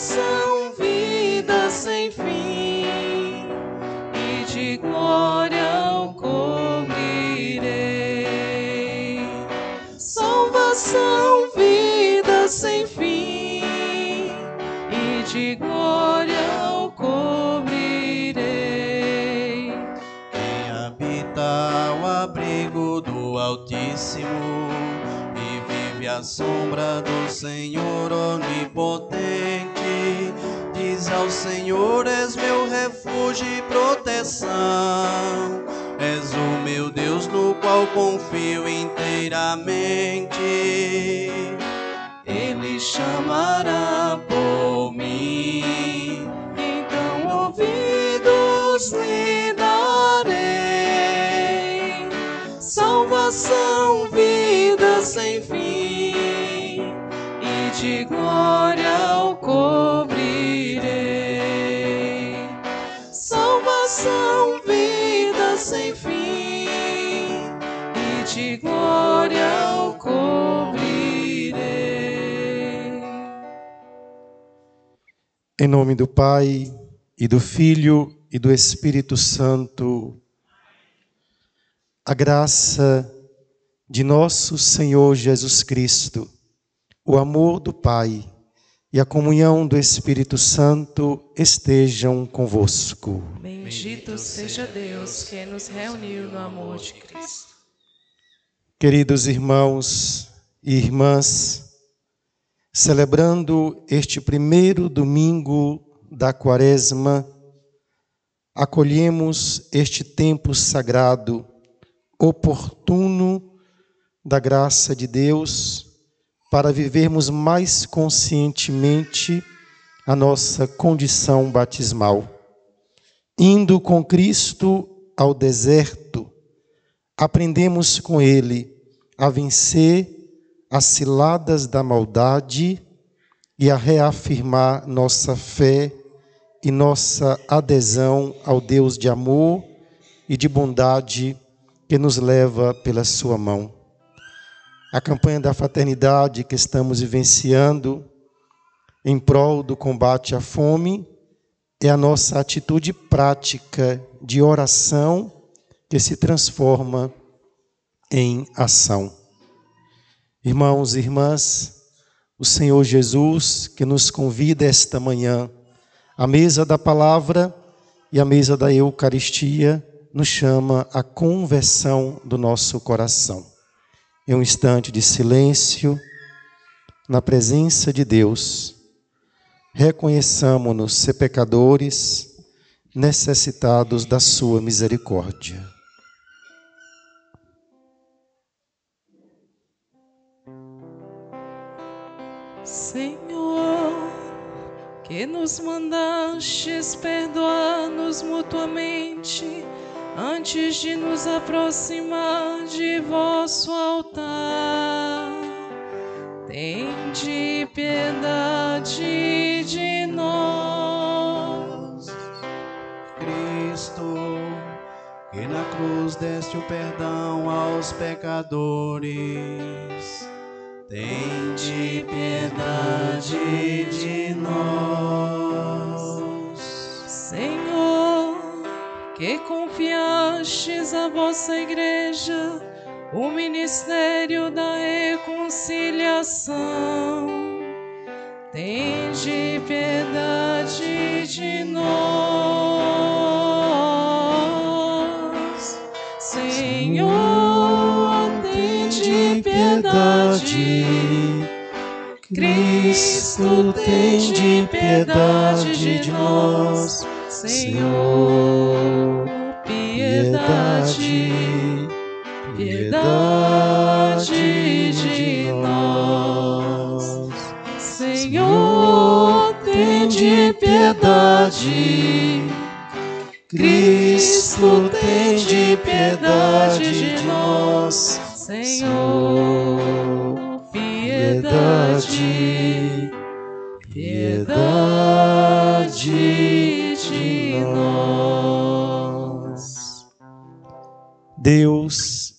salvação, vida sem fim, e de glória o cobrirei. Salvação, vida sem fim, e de glória o cobrirei. Quem habita o abrigo do Altíssimo e vive à sombra do Senhor onipotente, diz ao Senhor: és meu refúgio e proteção, és o meu Deus no qual confio inteiramente. Ele chamará por mim, então ouvidos lhe darei. Salvação, vida sem fim, e de glória o cobrirei. Salvação, vida sem fim, e de glória o cobrirei. Em nome do Pai, e do Filho, e do Espírito Santo. A graça de nosso Senhor Jesus Cristo, o amor do Pai e a comunhão do Espírito Santo estejam convosco. Bendito seja Deus que nos reuniu no amor de Cristo. Queridos irmãos e irmãs, celebrando este primeiro domingo da Quaresma, acolhemos este tempo sagrado, oportuno da graça de Deus, para vivermos mais conscientemente a nossa condição batismal. Indo com Cristo ao deserto, aprendemos com Ele a vencer as ciladas da maldade e a reafirmar nossa fé e nossa adesão ao Deus de amor e de bondade que nos leva pela sua mão. A campanha da fraternidade que estamos vivenciando em prol do combate à fome é a nossa atitude prática de oração que se transforma em ação. Irmãos e irmãs, o Senhor Jesus, que nos convida esta manhã à mesa da palavra e à mesa da Eucaristia, nos chama à conversão do nosso coração. Em um instante de silêncio, na presença de Deus, reconheçamo-nos ser pecadores, necessitados da sua misericórdia. Senhor, que nos mandastes perdoar-nos mutuamente antes de nos aproximar de vosso altar, tende piedade de nós. Cristo, que na cruz deste o perdão aos pecadores, tende piedade de nós. Senhor, que confiastes a vossa igreja o ministério da reconciliação, tende piedade de nós. Senhor, tende piedade. Cristo, tende piedade de nós. Senhor, piedade, piedade de nós. Senhor, tende piedade. Cristo, tende piedade de nós. Senhor, piedade, piedade de nós. Deus,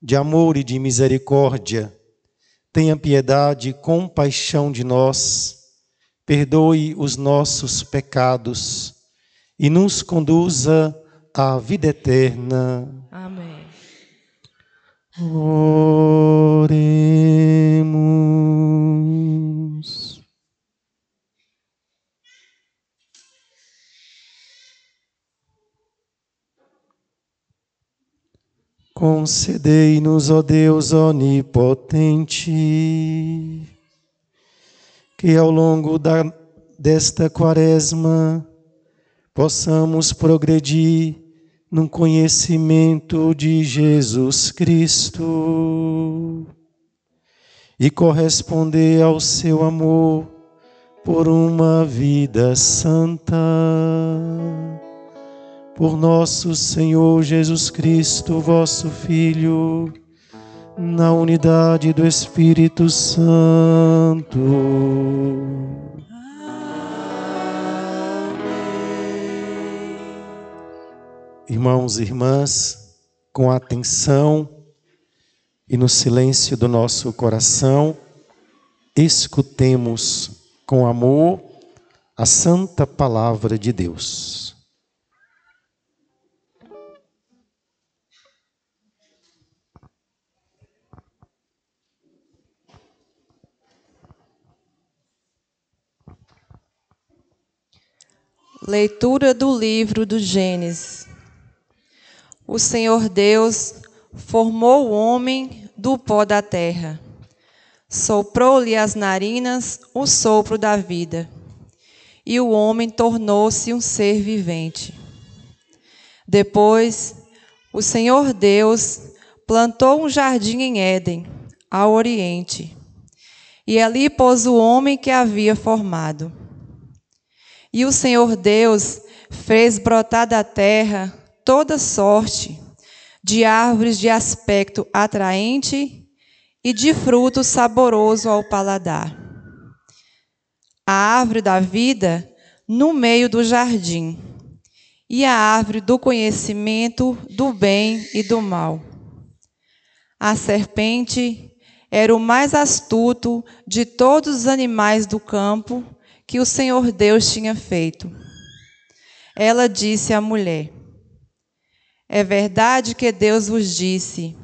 de amor e de misericórdia, tenha piedade e compaixão de nós, perdoe os nossos pecados e nos conduza à vida eterna. Amém. Oremos. Concedei-nos, ó Deus onipotente, que ao longo desta quaresma possamos progredir no conhecimento de Jesus Cristo e corresponder ao seu amor por uma vida santa. Por nosso Senhor Jesus Cristo, vosso Filho, na unidade do Espírito Santo. Irmãos e irmãs, com atenção e no silêncio do nosso coração, escutemos com amor a santa palavra de Deus. Leitura do livro do Gênesis. O Senhor Deus formou o homem do pó da terra. Soprou-lhe as narinas o sopro da vida, e o homem tornou-se um ser vivente. Depois, o Senhor Deus plantou um jardim em Éden, ao oriente, e ali pôs o homem que havia formado. E o Senhor Deus fez brotar da terra toda sorte de árvores de aspecto atraente e de fruto saboroso ao paladar. A árvore da vida no meio do jardim, e a árvore do conhecimento do bem e do mal. A serpente era o mais astuto de todos os animais do campo que o Senhor Deus tinha feito. Ela disse à mulher: é verdade que Deus vos disse: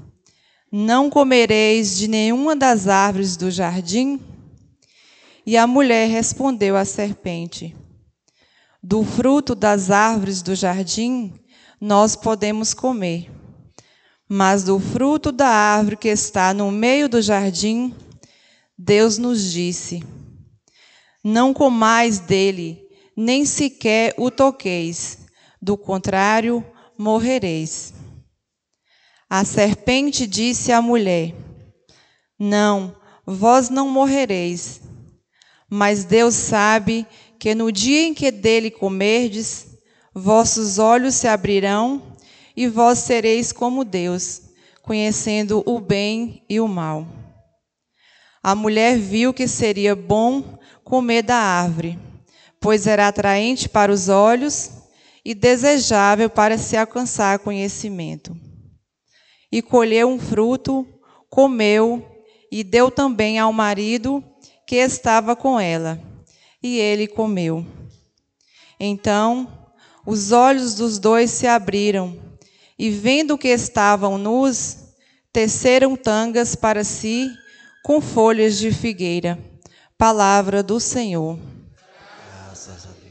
não comereis de nenhuma das árvores do jardim? E a mulher respondeu à serpente: do fruto das árvores do jardim nós podemos comer, mas do fruto da árvore que está no meio do jardim, Deus nos disse: não comais dele, nem sequer o toqueis, do contrário, morrereis. A serpente disse à mulher: não, vós não morrereis, mas Deus sabe que no dia em que dele comerdes, vossos olhos se abrirão e vós sereis como Deus, conhecendo o bem e o mal. A mulher viu que seria bom comer da árvore, pois era atraente para os olhos e desejável para se alcançar conhecimento. E colheu um fruto, comeu e deu também ao marido que estava com ela, e ele comeu. Então, os olhos dos dois se abriram, e vendo que estavam nus, teceram tangas para si com folhas de figueira. Palavra do Senhor. Graças a Deus.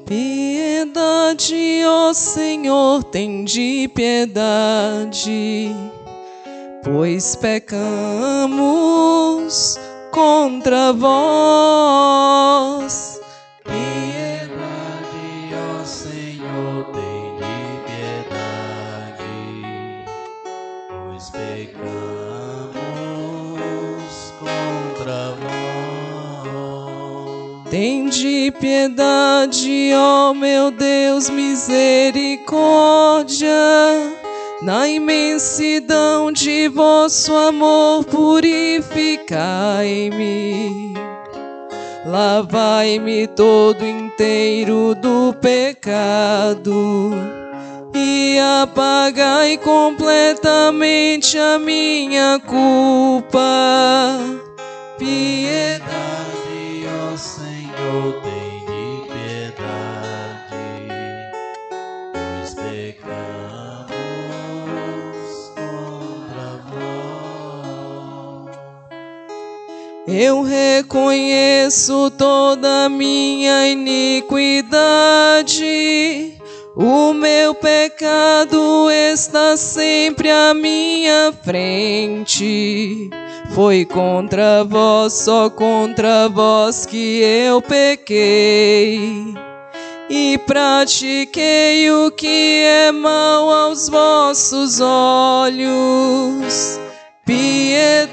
Piedade, ó Senhor, tende piedade, pois pecamos contra vós. Piedade, ó Senhor, tem piedade, pois pecamos contra vós. Tende piedade, ó meu Deus, misericórdia, Na imensidão de vosso amor, purificai-me. Lavai-me todo inteiro do pecado e apagai completamente a minha culpa. Piedade, ó Senhor, tem de piedade, pois pecamos contra vós. Eu reconheço toda a minha iniquidade. O meu pecado está sempre à minha frente. Foi contra vós, só contra vós que eu pequei e pratiquei o que é mal aos vossos olhos. Piedade,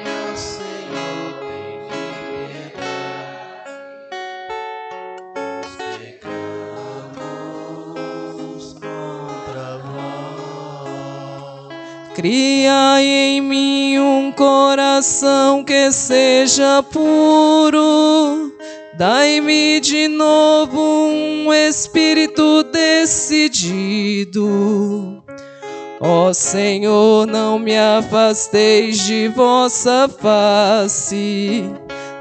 ó Senhor, tem de piedade, pois pecamos contra vós. criai em mim um coração que seja puro. Dai-me de novo um espírito decidido. Ó Senhor, não me afasteis de vossa face,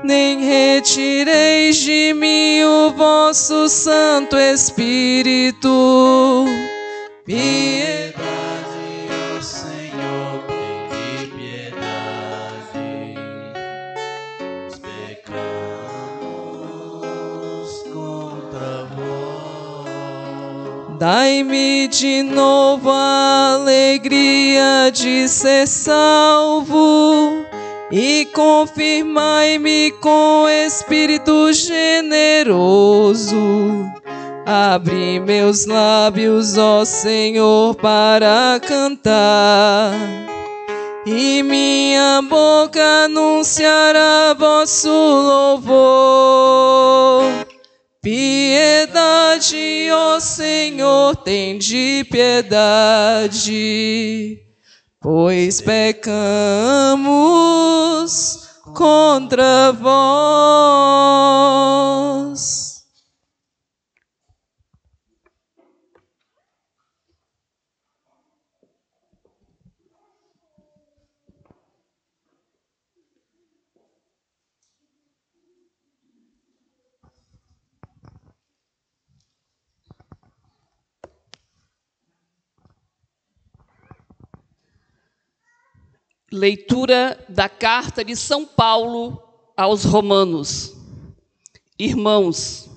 nem retireis de mim o vosso Santo Espírito. Piedade, ó Senhor, tem de piedade, pois pecamos contra vós. dai-me de novo a alegria de ser salvo e confirmai-me com espírito generoso. Abre meus lábios, ó Senhor, para cantar, e minha boca anunciará vosso louvor. Piedade, ó Senhor, tende piedade, pois pecamos contra vós. Leitura da carta de São Paulo aos Romanos. Irmãos,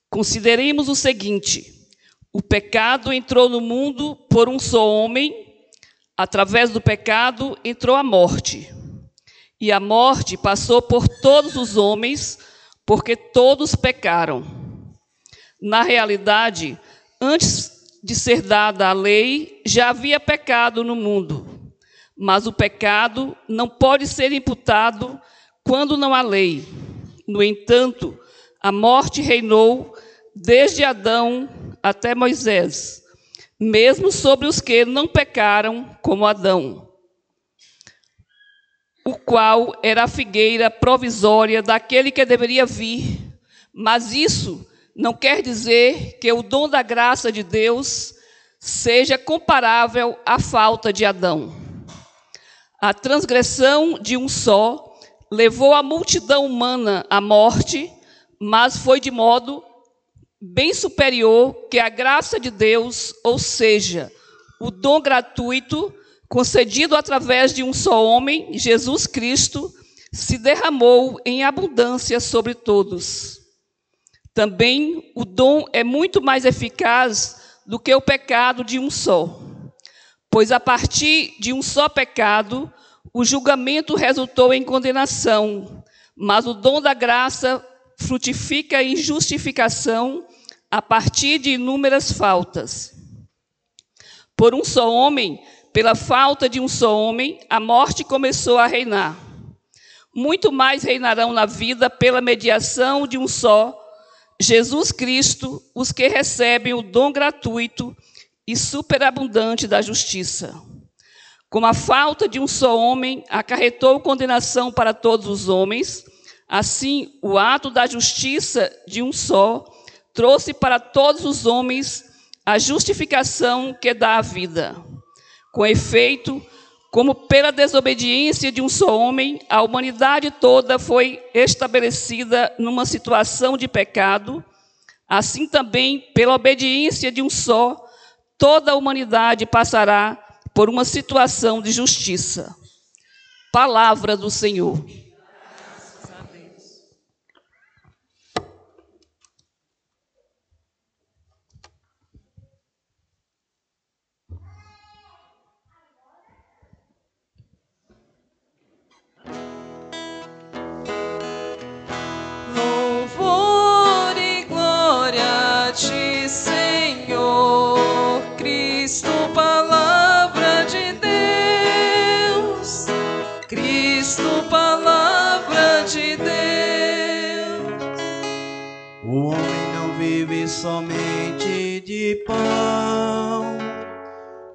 consideremos o seguinte: o pecado entrou no mundo por um só homem, através do pecado entrou a morte. E a morte passou por todos os homens, porque todos pecaram. Na realidade, antes de ser dada a lei, já havia pecado no mundo. Mas o pecado não pode ser imputado quando não há lei. No entanto, a morte reinou desde Adão até Moisés, mesmo sobre os que não pecaram como Adão, o qual era a figueira provisória daquele que deveria vir. Mas isso não quer dizer que o dom da graça de Deus seja comparável à falta de Adão. A transgressão de um só levou a multidão humana à morte, mas foi de modo bem superior que a graça de Deus, ou seja, o dom gratuito concedido através de um só homem, Jesus Cristo, se derramou em abundância sobre todos. Também o dom é muito mais eficaz do que o pecado de um só. Pois a partir de um só pecado, o julgamento resultou em condenação, mas o dom da graça frutifica em justificação a partir de inúmeras faltas. Por um só homem, pela falta de um só homem, a morte começou a reinar. Muito mais reinarão na vida pela mediação de um só, Jesus Cristo, os que recebem o dom gratuito e superabundante da justiça. Como a falta de um só homem acarretou condenação para todos os homens, assim o ato da justiça de um só trouxe para todos os homens a justificação que dá a vida. Com efeito, como pela desobediência de um só homem, a humanidade toda foi estabelecida numa situação de pecado, assim também, pela obediência de um só, toda a humanidade passará por uma situação de justiça. Palavra do Senhor. Louvor e glória a ti, Senhor Cristo, palavra de Deus. Cristo, palavra de Deus. O homem não vive somente de pão,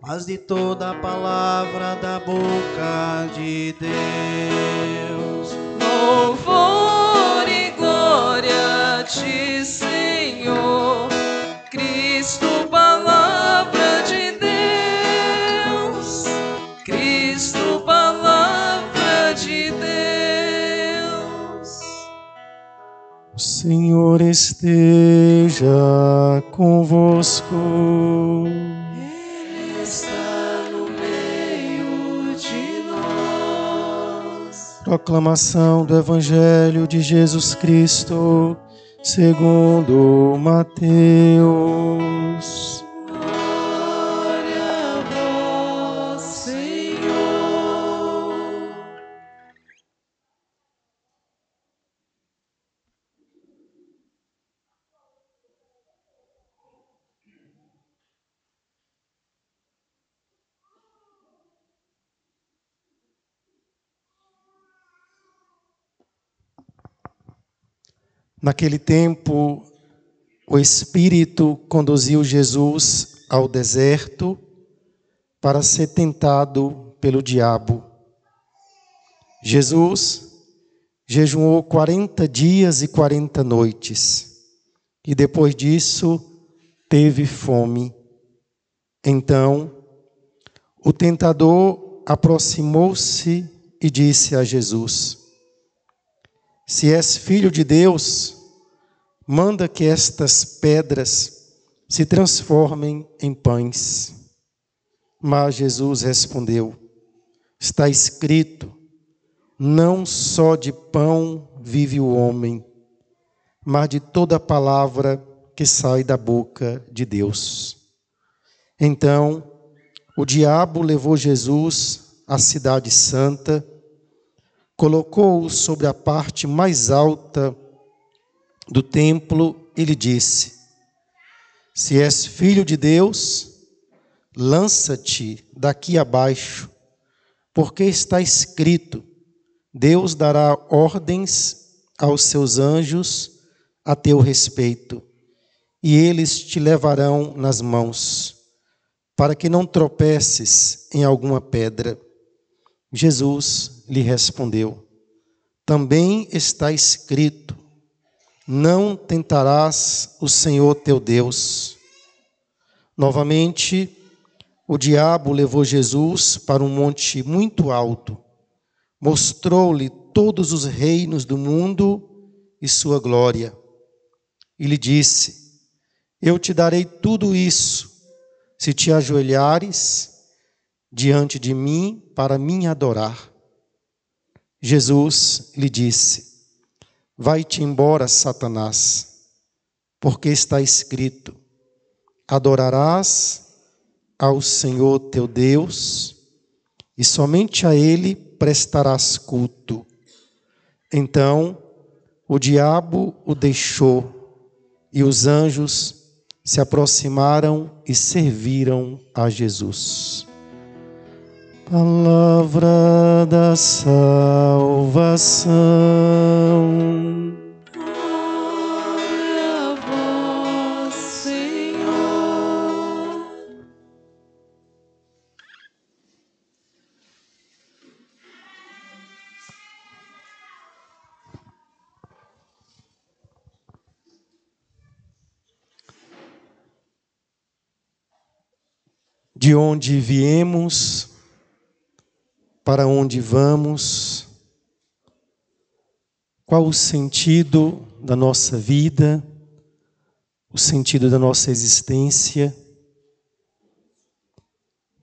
mas de toda a palavra da boca de Deus. Louvor e glória a ti, Senhor Cristo, palavra de Deus. Cristo, palavra de Deus. O Senhor esteja convosco. Ele está no meio de nós. Proclamação do Evangelho de Jesus Cristo, segundo Mateus. Glória a vós, Senhor. Naquele tempo, o Espírito conduziu Jesus ao deserto para ser tentado pelo diabo. Jesus jejuou 40 dias e 40 noites, e depois disso teve fome. Então, o tentador aproximou-se e disse a Jesus: Se és filho de Deus, manda que estas pedras se transformem em pães. Mas Jesus respondeu: Está escrito, não só de pão vive o homem, mas de toda palavra que sai da boca de Deus. Então, o diabo levou Jesus à cidade santa, colocou-o sobre a parte mais alta do templo e lhe disse: Se és filho de Deus, lança-te daqui abaixo, porque está escrito: Deus dará ordens aos seus anjos a teu respeito, e eles te levarão nas mãos, para que não tropeces em alguma pedra. Jesus lhe respondeu: Também está escrito: Não tentarás o Senhor teu Deus. Novamente, o diabo levou Jesus para um monte muito alto, mostrou-lhe todos os reinos do mundo e sua glória, e lhe disse: Eu te darei tudo isso, se te ajoelhares diante de mim para me adorar. Jesus lhe disse: Vai-te embora, Satanás, porque está escrito: Adorarás ao Senhor teu Deus, e somente a Ele prestarás culto. Então o diabo o deixou, e os anjos se aproximaram e serviram a Jesus. Palavra da salvação. Glória a vós, Senhor. de onde viemos, para onde vamos, qual o sentido da nossa vida, o sentido da nossa existência.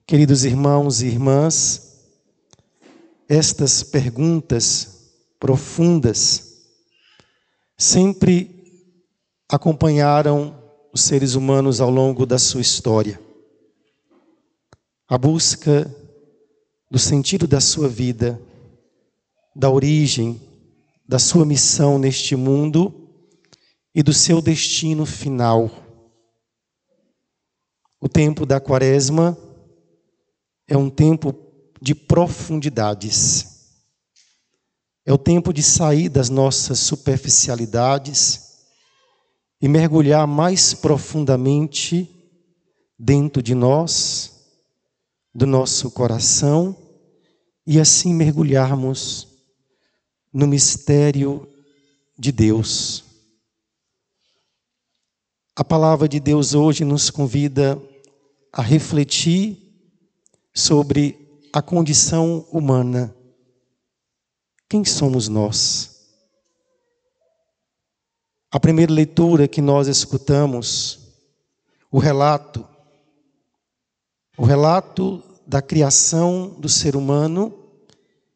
Queridos irmãos e irmãs, estas perguntas profundas sempre acompanharam os seres humanos ao longo da sua história. A busca do sentido da sua vida, da origem, da sua missão neste mundo e do seu destino final. O tempo da Quaresma é um tempo de profundidades. É o tempo de sair das nossas superficialidades e mergulhar mais profundamente dentro de nós, do nosso coração, e assim mergulharmos no mistério de Deus. A palavra de Deus hoje nos convida a refletir sobre a condição humana. Quem somos nós? A primeira leitura que nós escutamos, o relato da criação do ser humano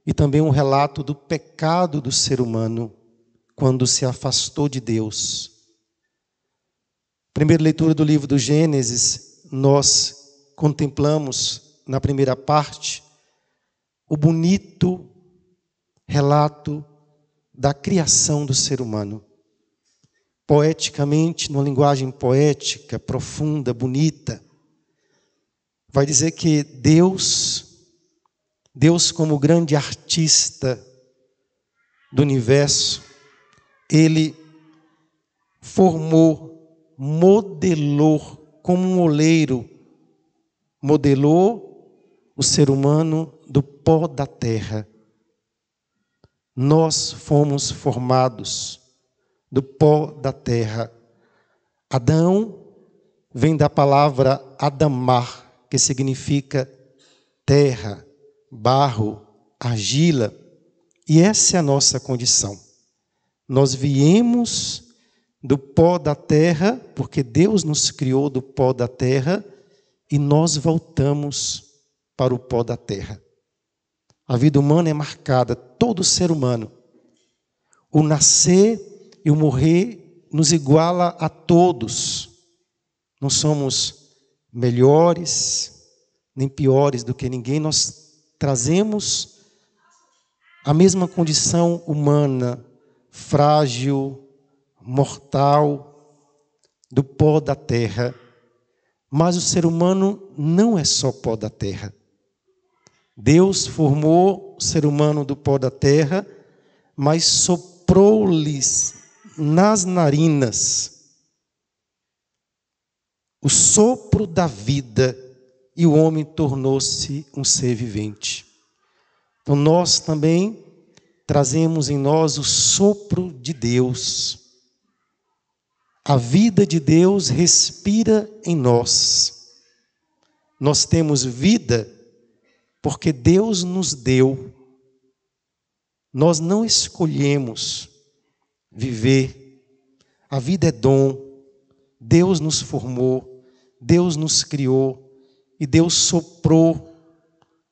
e também um relato do pecado do ser humano quando se afastou de Deus. Primeira leitura do livro do Gênesis, nós contemplamos na primeira parte o bonito relato da criação do ser humano. Poeticamente, numa linguagem poética, profunda, bonita, vai dizer que Deus como grande artista do universo, Ele formou, modelou, como um oleiro, modelou o ser humano do pó da terra. Nós fomos formados do pó da terra. Adão vem da palavra Adamar, que significa terra, barro, argila, e essa é a nossa condição. Nós viemos do pó da terra, porque Deus nos criou do pó da terra, e nós voltamos para o pó da terra. A vida humana é marcada, todo ser humano. O nascer e o morrer nos iguala a todos. Não somos melhores, nem piores do que ninguém, nós trazemos a mesma condição humana, frágil, mortal, do pó da terra. Mas o ser humano não é só pó da terra. Deus formou o ser humano do pó da terra, mas soprou-lhes nas narinas o sopro da vida, e o homem tornou-se um ser vivente. Então nós também trazemos em nós o sopro de Deus. A vida de Deus respira em nós. Nós temos vida porque Deus nos deu. Nós não escolhemos viver. A vida é dom. Deus nos formou. Deus nos criou e Deus soprou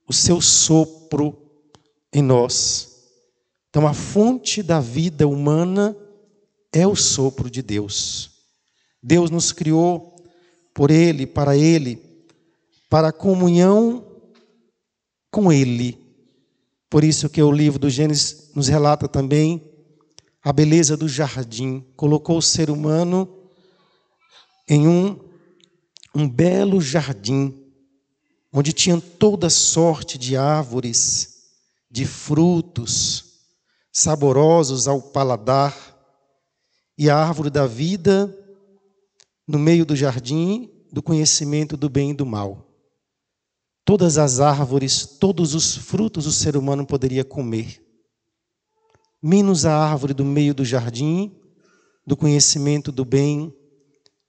o seu sopro em nós. Então a fonte da vida humana é o sopro de Deus. Deus nos criou por Ele, para a comunhão com Ele. Por isso que o livro do Gênesis nos relata também a beleza do jardim. Colocou o ser humano em um belo jardim, onde tinham toda sorte de árvores, de frutos, saborosos ao paladar, e a árvore da vida no meio do jardim do conhecimento do bem e do mal. Todas as árvores, todos os frutos o ser humano poderia comer, menos a árvore do meio do jardim, do conhecimento do bem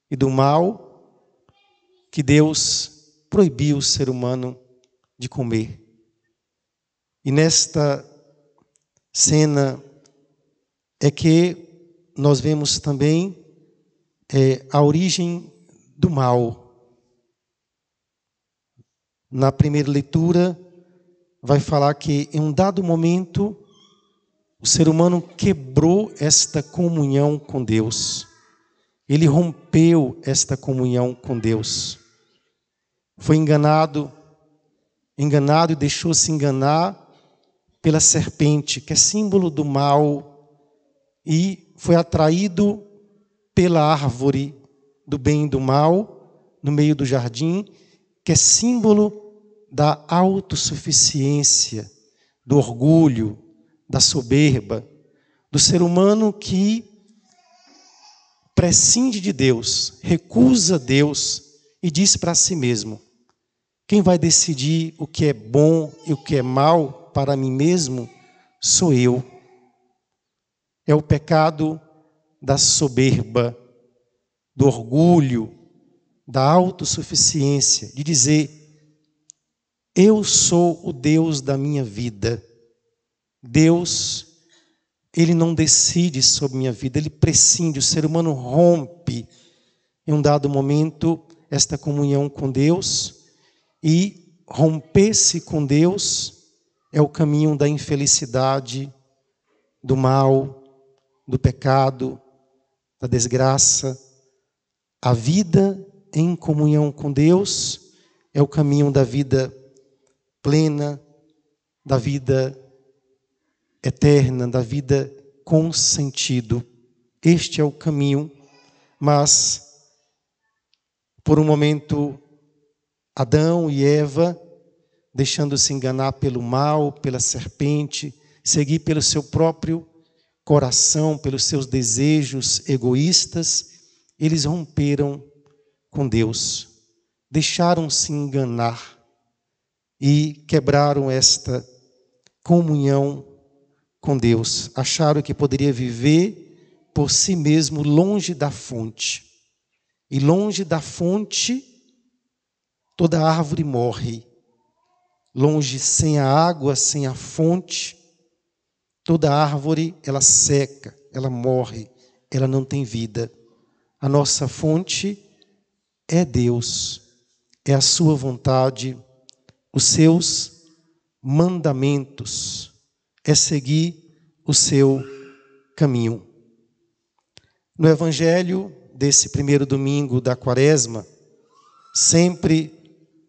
e do mal, que Deus, proibiu o ser humano de comer. E nesta cena é que nós vemos também a origem do mal. Na primeira leitura, vai falar que em um dado momento, o ser humano quebrou esta comunhão com Deus. Ele rompeu esta comunhão com Deus. Foi enganado e deixou-se enganar pela serpente, que é símbolo do mal, e foi atraído pela árvore do bem e do mal, no meio do jardim, que é símbolo da autossuficiência, do orgulho, da soberba, do ser humano que prescinde de Deus, recusa Deus e diz para si mesmo: quem vai decidir o que é bom e o que é mal para mim mesmo sou eu. É o pecado da soberba, do orgulho, da autossuficiência, de dizer: eu sou o Deus da minha vida. Deus, Ele não decide sobre minha vida, Ele prescinde. O ser humano rompe, em um dado momento, esta comunhão com Deus, e romper-se com Deus é o caminho da infelicidade, do mal, do pecado, da desgraça. A vida em comunhão com Deus é o caminho da vida plena, da vida eterna, da vida com sentido. Este é o caminho, mas por um momento Adão e Eva, deixando-se enganar pelo mal, pela serpente, seguir pelo seu próprio coração, pelos seus desejos egoístas, eles romperam com Deus, deixaram-se enganar e quebraram esta comunhão com Deus. Acharam que poderia viver por si mesmo longe da fonte. E longe da fonte, toda árvore morre. Longe, sem a água, sem a fonte, toda árvore, ela seca, ela morre, ela não tem vida. A nossa fonte é Deus, é a sua vontade, os seus mandamentos, é seguir o seu caminho. No Evangelho desse primeiro domingo da Quaresma, sempre,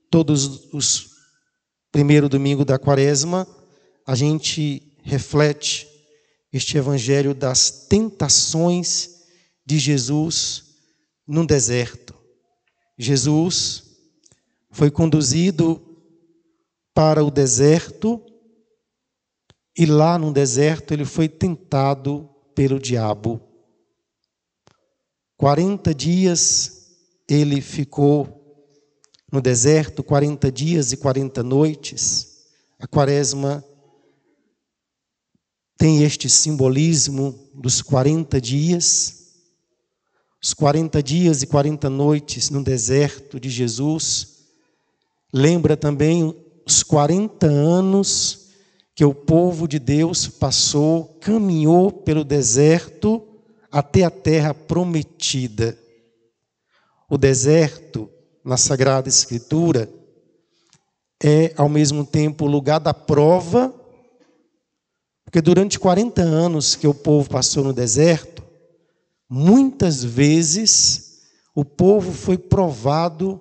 todos os primeiro domingo da Quaresma, a gente reflete este Evangelho das tentações de Jesus no deserto. Jesus foi conduzido para o deserto e lá no deserto ele foi tentado pelo diabo. 40 dias ele ficou no deserto, 40 dias e 40 noites. A Quaresma tem este simbolismo dos 40 dias. Os 40 dias e 40 noites no deserto de Jesus. Lembra também os 40 anos que o povo de Deus passou, caminhou pelo deserto até a terra prometida. O deserto, na Sagrada Escritura, é ao mesmo tempo o lugar da prova, porque durante 40 anos que o povo passou no deserto, muitas vezes o povo foi provado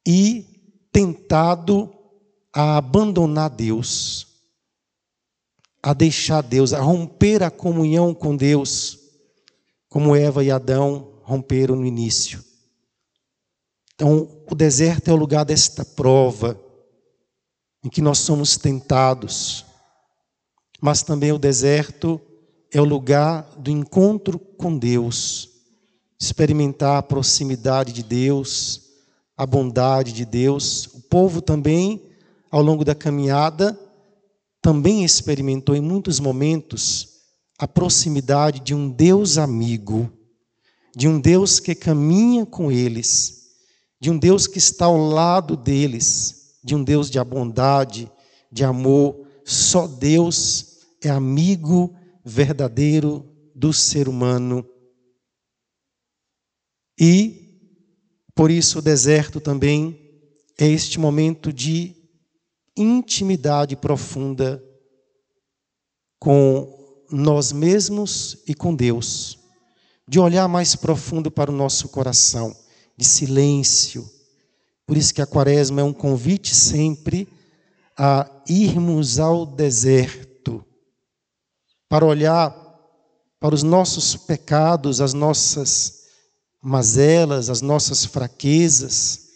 e tentado a abandonar Deus, a deixar Deus, a romper a comunhão com Deus, como Eva e Adão romperam no início. Então, o deserto é o lugar desta prova, em que nós somos tentados, mas também o deserto é o lugar do encontro com Deus, experimentar a proximidade de Deus, a bondade de Deus. O povo também, ao longo da caminhada, também experimentou em muitos momentos a proximidade de um Deus amigo, de um Deus que caminha com eles, de um Deus que está ao lado deles, de um Deus de bondade, de amor. Só Deus é amigo verdadeiro do ser humano. E, por isso, o deserto também é este momento de intimidade profunda com nós mesmos e com Deus, de olhar mais profundo para o nosso coração, de silêncio. Por isso que a Quaresma é um convite sempre a irmos ao deserto, para olhar para os nossos pecados, as nossas mazelas, as nossas fraquezas,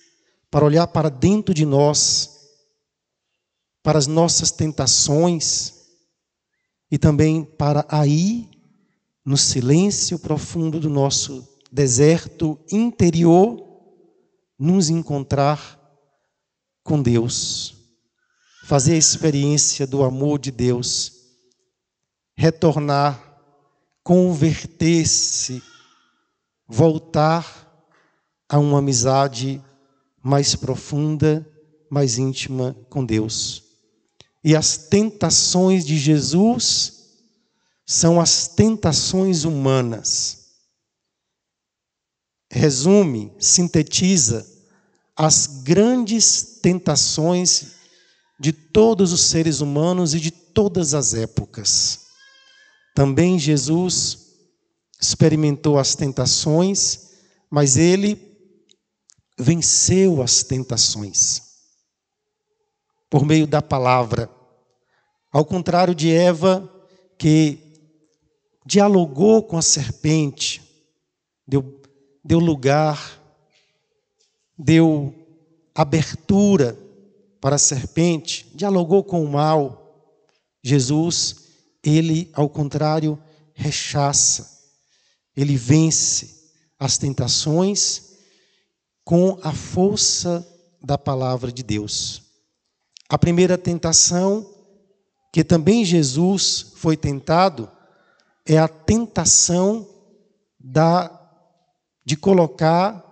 para olhar para dentro de nós, para as nossas tentações, e também para aí, no silêncio profundo do nosso deserto interior, nos encontrar com Deus, fazer a experiência do amor de Deus, retornar, converter-se, voltar a uma amizade mais profunda, mais íntima com Deus. E as tentações de Jesus são as tentações humanas. Resume, sintetiza as grandes tentações de todos os seres humanos e de todas as épocas. Também Jesus experimentou as tentações, mas ele venceu as tentações por meio da palavra. Ao contrário de Eva, que dialogou com a serpente, deu lugar, deu abertura para a serpente, dialogou com o mal. Jesus, ele, ao contrário, rechaça, ele vence as tentações com a força da palavra de Deus. A primeira tentação, que também Jesus foi tentado, é a tentação de colocar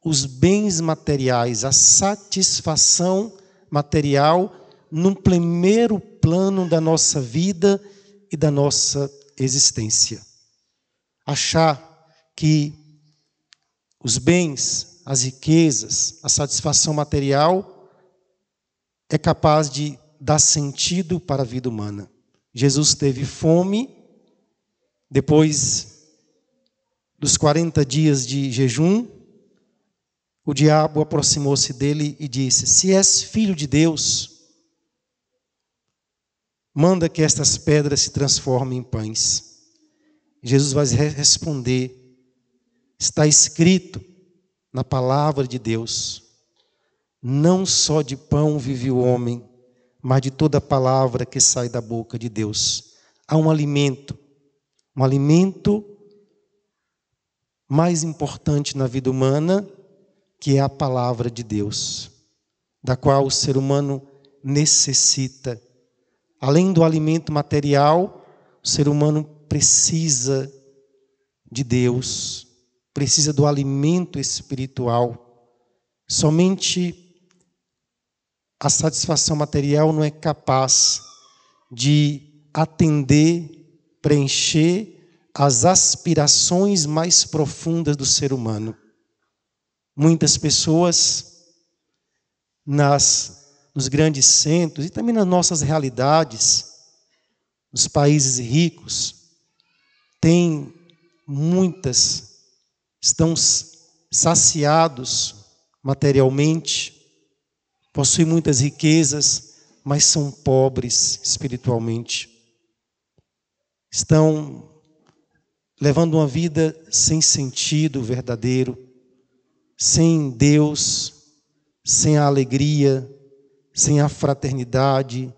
os bens materiais, a satisfação material, no primeiro plano da nossa vida e da nossa existência. Achar que os bens, as riquezas, a satisfação material é capaz de dar sentido para a vida humana. Jesus teve fome, depois dos 40 dias de jejum, o diabo aproximou-se dele e disse: se és filho de Deus, manda que estas pedras se transformem em pães. Jesus vai responder: está escrito na palavra de Deus, não só de pão vive o homem, mas de toda palavra que sai da boca de Deus. Há um alimento mais importante na vida humana, que é a palavra de Deus, da qual o ser humano necessita. Além do alimento material, o ser humano precisa de Deus, precisa do alimento espiritual. Somente a satisfação material não é capaz de atender, preencher as aspirações mais profundas do ser humano. Muitas pessoas nos grandes centros e também nas nossas realidades, nos países ricos, estão saciados materialmente, possuem muitas riquezas, mas são pobres espiritualmente. Estão levando uma vida sem sentido verdadeiro, sem Deus, sem a alegria, sem a fraternidade,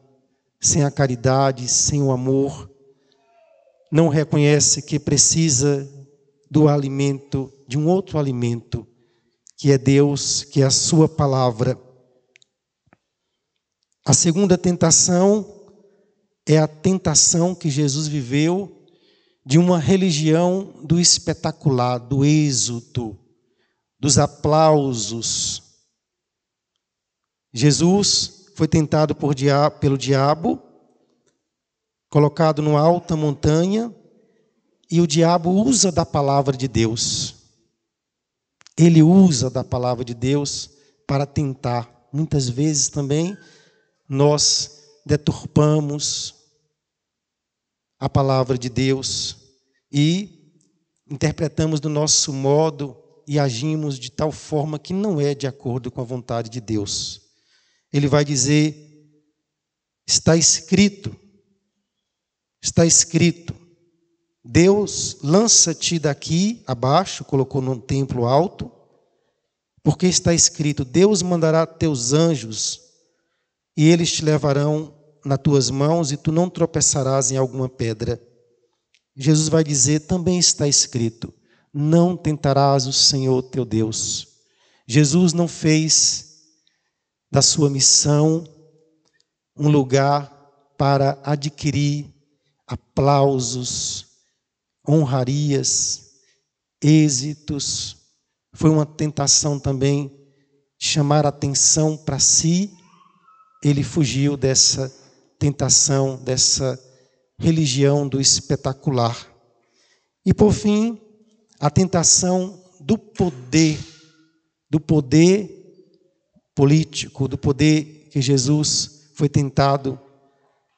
sem a caridade, sem o amor. Não reconhece que precisa do alimento, de um outro alimento, que é Deus, que é a sua palavra. A segunda tentação é a tentação que Jesus viveu de uma religião do espetacular, do êxodo, dos aplausos. Jesus foi tentado pelo diabo, colocado numa alta montanha, e o diabo usa da palavra de Deus. Ele usa da palavra de Deus para tentar. Muitas vezes também nós deturpamos a palavra de Deus e interpretamos do nosso modo e agimos de tal forma que não é de acordo com a vontade de Deus. Ele vai dizer: está escrito, Deus lança-te daqui abaixo, colocou num templo alto, porque está escrito: Deus mandará teus anjos e eles te levarão nas tuas mãos e tu não tropeçarás em alguma pedra. Jesus vai dizer: também está escrito: não tentarás o Senhor teu Deus. Jesus não fez da sua missão um lugar para adquirir aplausos, honrarias, êxitos. Foi uma tentação também de chamar a atenção para si. Ele fugiu dessa tentação, dessa religião do espetacular. E por fim, a tentação do poder político, do poder que Jesus foi tentado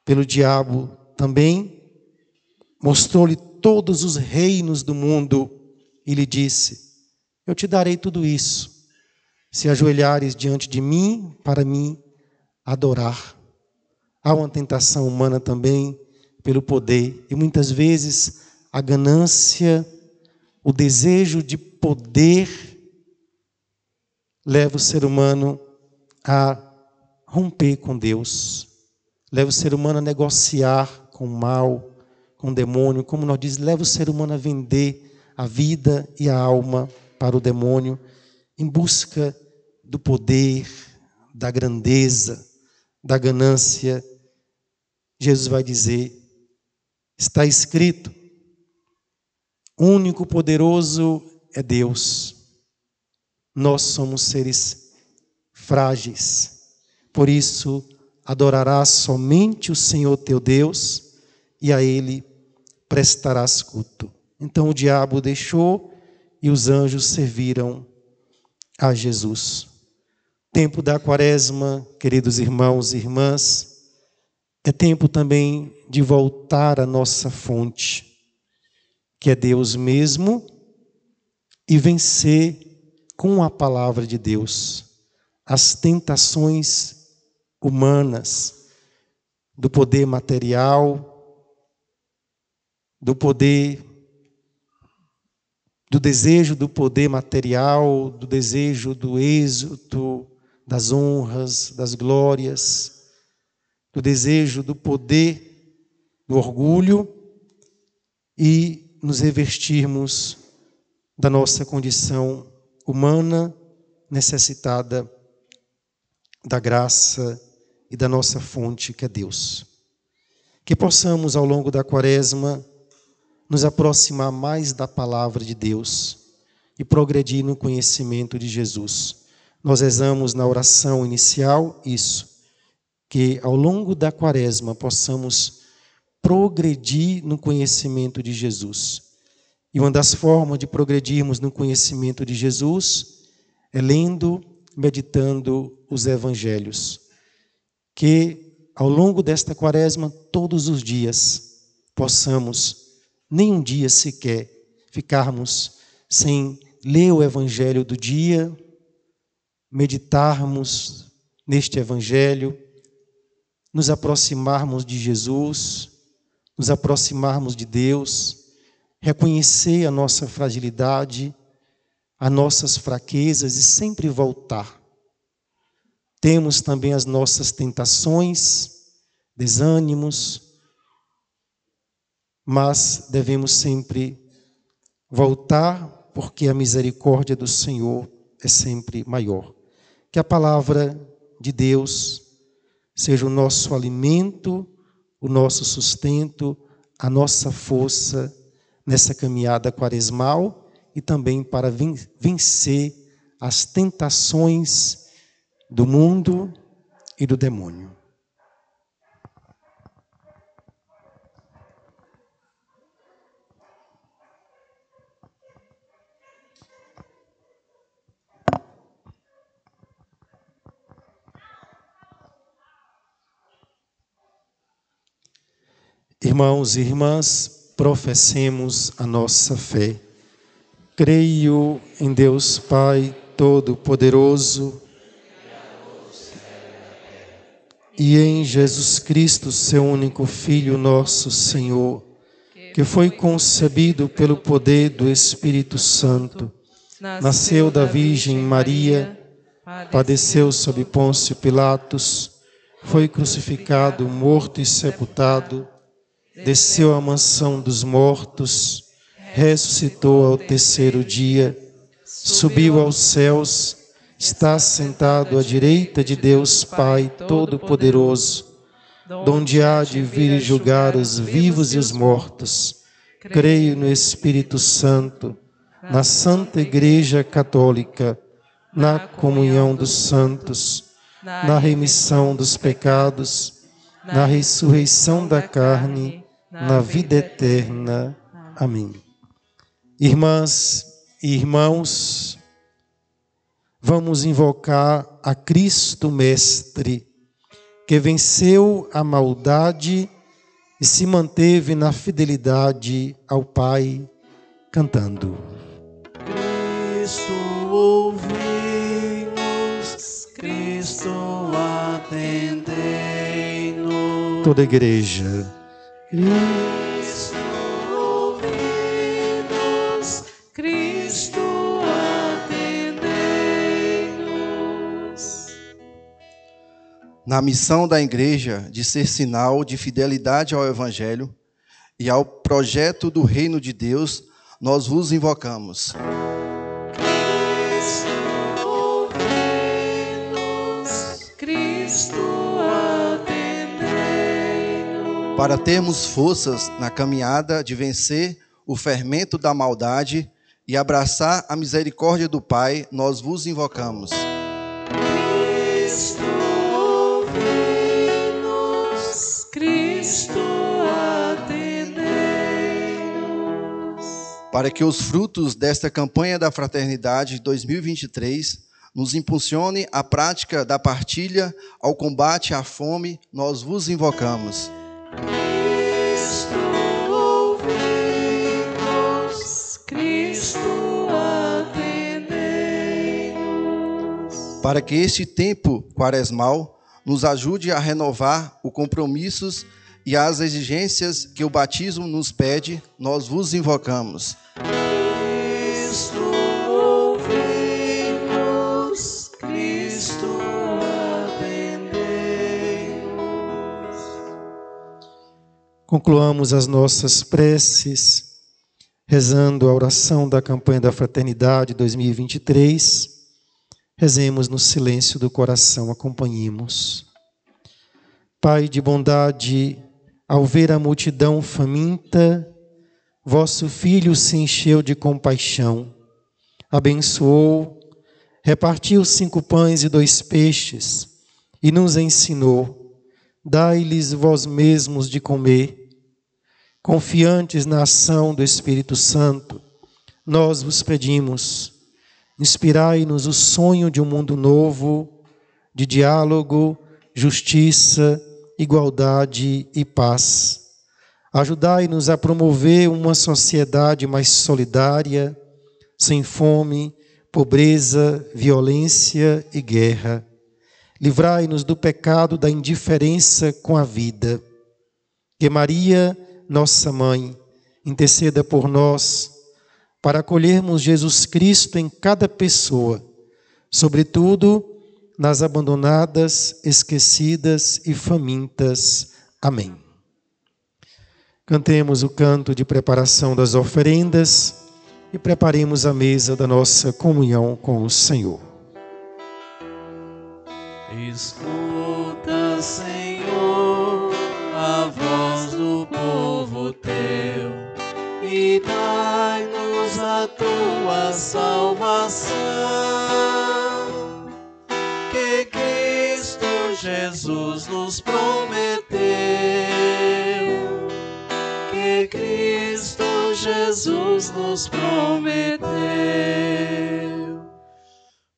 pelo diabo também. Mostrou-lhe todos os reinos do mundo e lhe disse: eu te darei tudo isso, se ajoelhares diante de mim para me adorar. Há uma tentação humana também pelo poder, e muitas vezes a ganância, o desejo de poder leva o ser humano a romper com Deus, leva o ser humano a negociar com o mal, com o demônio, como nós dizemos, leva o ser humano a vender a vida e a alma para o demônio, em busca do poder, da grandeza, da ganância. Jesus vai dizer: está escrito, o único poderoso é Deus. Nós somos seres frágeis, por isso adorarás somente o Senhor teu Deus e a Ele prestarás culto. Então o diabo deixou e os anjos serviram a Jesus. Tempo da Quaresma, queridos irmãos e irmãs, é tempo também de voltar à nossa fonte, que é Deus mesmo, e vencer com a palavra de Deus as tentações humanas, do poder material, do desejo do poder material, do desejo do êxito, das honras, das glórias, do desejo do poder, do orgulho, e nos revestirmos da nossa condição humana necessitada da graça e da nossa fonte, que é Deus. Que possamos, ao longo da Quaresma, nos aproximar mais da palavra de Deus e progredir no conhecimento de Jesus. Nós rezamos na oração inicial isso, que ao longo da Quaresma possamos progredir no conhecimento de Jesus. E uma das formas de progredirmos no conhecimento de Jesus é lendo, meditando os evangelhos. Que ao longo desta Quaresma, todos os dias, possamos, nem um dia sequer, ficarmos sem ler o evangelho do dia, meditarmos neste evangelho, nos aproximarmos de Jesus, nos aproximarmos de Deus, reconhecer a nossa fragilidade, as nossas fraquezas e sempre voltar. Temos também as nossas tentações, desânimos, mas devemos sempre voltar, porque a misericórdia do Senhor é sempre maior. Que a palavra de Deus seja o nosso alimento, o nosso sustento, a nossa força nessa caminhada quaresmal e também para vencer as tentações do mundo e do demônio. Irmãos e irmãs, professemos a nossa fé. Creio em Deus Pai Todo-Poderoso e em Jesus Cristo, seu único Filho, nosso Senhor, que foi concebido pelo poder do Espírito Santo, nasceu da Virgem Maria, padeceu sob Pôncio Pilatos, foi crucificado, morto e sepultado, desceu à mansão dos mortos, ressuscitou ao terceiro dia, subiu aos céus, está sentado à direita de Deus Pai Todo-Poderoso, donde há de vir julgar os vivos e os mortos. Creio no Espírito Santo, na Santa Igreja Católica, na comunhão dos santos, na remissão dos pecados, na ressurreição da carne, na vida eterna. Amém. Irmãs e irmãos, vamos invocar a Cristo Mestre, que venceu a maldade e se manteve na fidelidade ao Pai, cantando. Cristo ouvimos, Cristo atendei-nos. Toda a igreja. Cristo ouvimos, Cristo atendei-nos. Na missão da igreja de ser sinal de fidelidade ao Evangelho e ao projeto do reino de Deus, nós vos invocamos. Cristo ouvimos, Cristo atendei-nos. Para termos forças na caminhada de vencer o fermento da maldade e abraçar a misericórdia do Pai, nós vos invocamos. Cristo ouvimos, Cristo atendei-nos. Para que os frutos desta campanha da Fraternidade 2023 nos impulsione à prática da partilha, ao combate à fome, nós vos invocamos. Cristo ouvimos, Cristo atendei-nos. Para que este tempo quaresmal nos ajude a renovar os compromissos e as exigências que o batismo nos pede, nós vos invocamos. Cristo ouvimos, Cristo atendei-nos. Concluamos as nossas preces, rezando a oração da campanha da Fraternidade 2023. Rezemos no silêncio do coração, acompanhemos. Pai de bondade, ao ver a multidão faminta, vosso Filho se encheu de compaixão, abençoou, repartiu 5 pães e 2 peixes e nos ensinou: dai-lhes vós mesmos de comer. Confiantes na ação do Espírito Santo, nós vos pedimos, inspirai-nos o sonho de um mundo novo, de diálogo, justiça, igualdade e paz. Ajudai-nos a promover uma sociedade mais solidária, sem fome, pobreza, violência e guerra. Livrai-nos do pecado da indiferença com a vida. Que Maria, nossa Mãe, interceda por nós, para acolhermos Jesus Cristo em cada pessoa, sobretudo nas abandonadas, esquecidas e famintas. Amém. Cantemos o canto de preparação das oferendas e preparemos a mesa da nossa comunhão com o Senhor. Escuta, Senhor, a voz do povo teu, e dai-nos a tua salvação, que Cristo Jesus nos prometeu, que Cristo Jesus nos prometeu.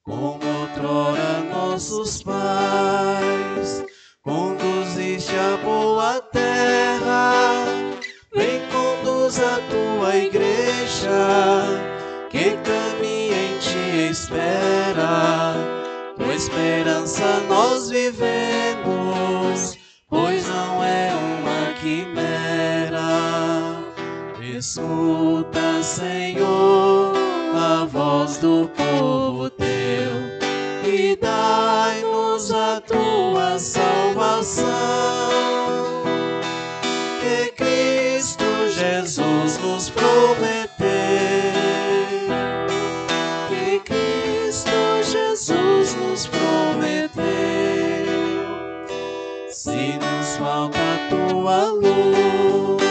Como outrora nossos pais conduziste a boa terra, vem conduz a tua igreja, que caminha em ti espera. Tua esperança nós vivemos, pois não é uma quimera. Escuta, Senhor, a voz do povo teu, e dai-nos a tua salvação, que Cristo Jesus nos prometeu, que Cristo Jesus nos prometeu. Se nos falta a tua luz,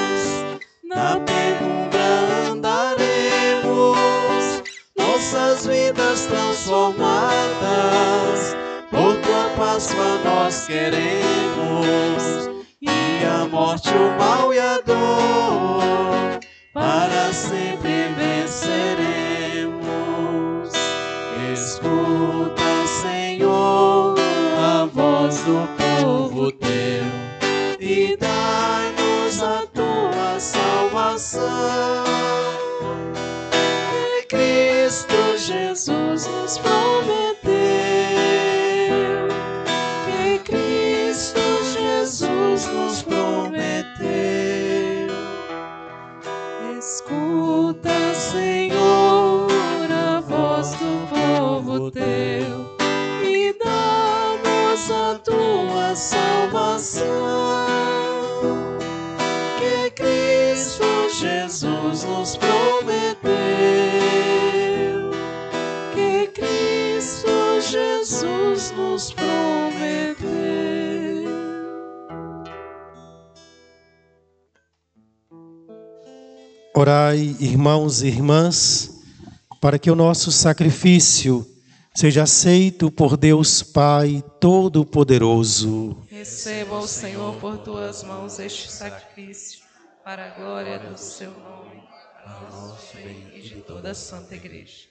na penumbra andaremos, nossas vidas transformadas, por tua Páscoa nós queremos, e a morte, o mal e a dor, para sempre venceremos. Escuta, Senhor, a voz do povo teu, e dai-nos a tua salvação, que Cristo Jesus nos prometeu, que Cristo Jesus nos prometeu. Escuta, Senhor, a voz do povo teu, e dá-nos a tua salvação, que Cristo Jesus nos prometeu, que Cristo Jesus nos prometeu. Orai, irmãos e irmãs, para que o nosso sacrifício seja aceito por Deus Pai Todo-Poderoso. Receba, ó Senhor, por tuas mãos este sacrifício, para a glória do seu nome, para o nosso bem e de toda a Santa Igreja.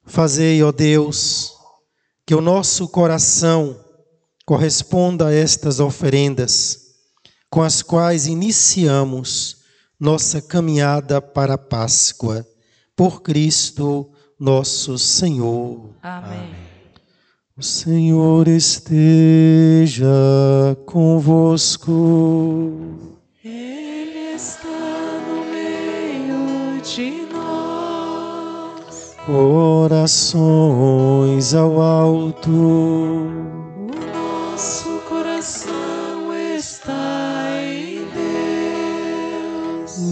Fazei, ó Deus, que o nosso coração corresponda a estas oferendas, com as quais iniciamos nossa caminhada para a Páscoa, por Cristo nosso Senhor. Amém. O Senhor esteja convosco. Ele está no meio de nós. Orações ao alto. O nosso coração está em Deus.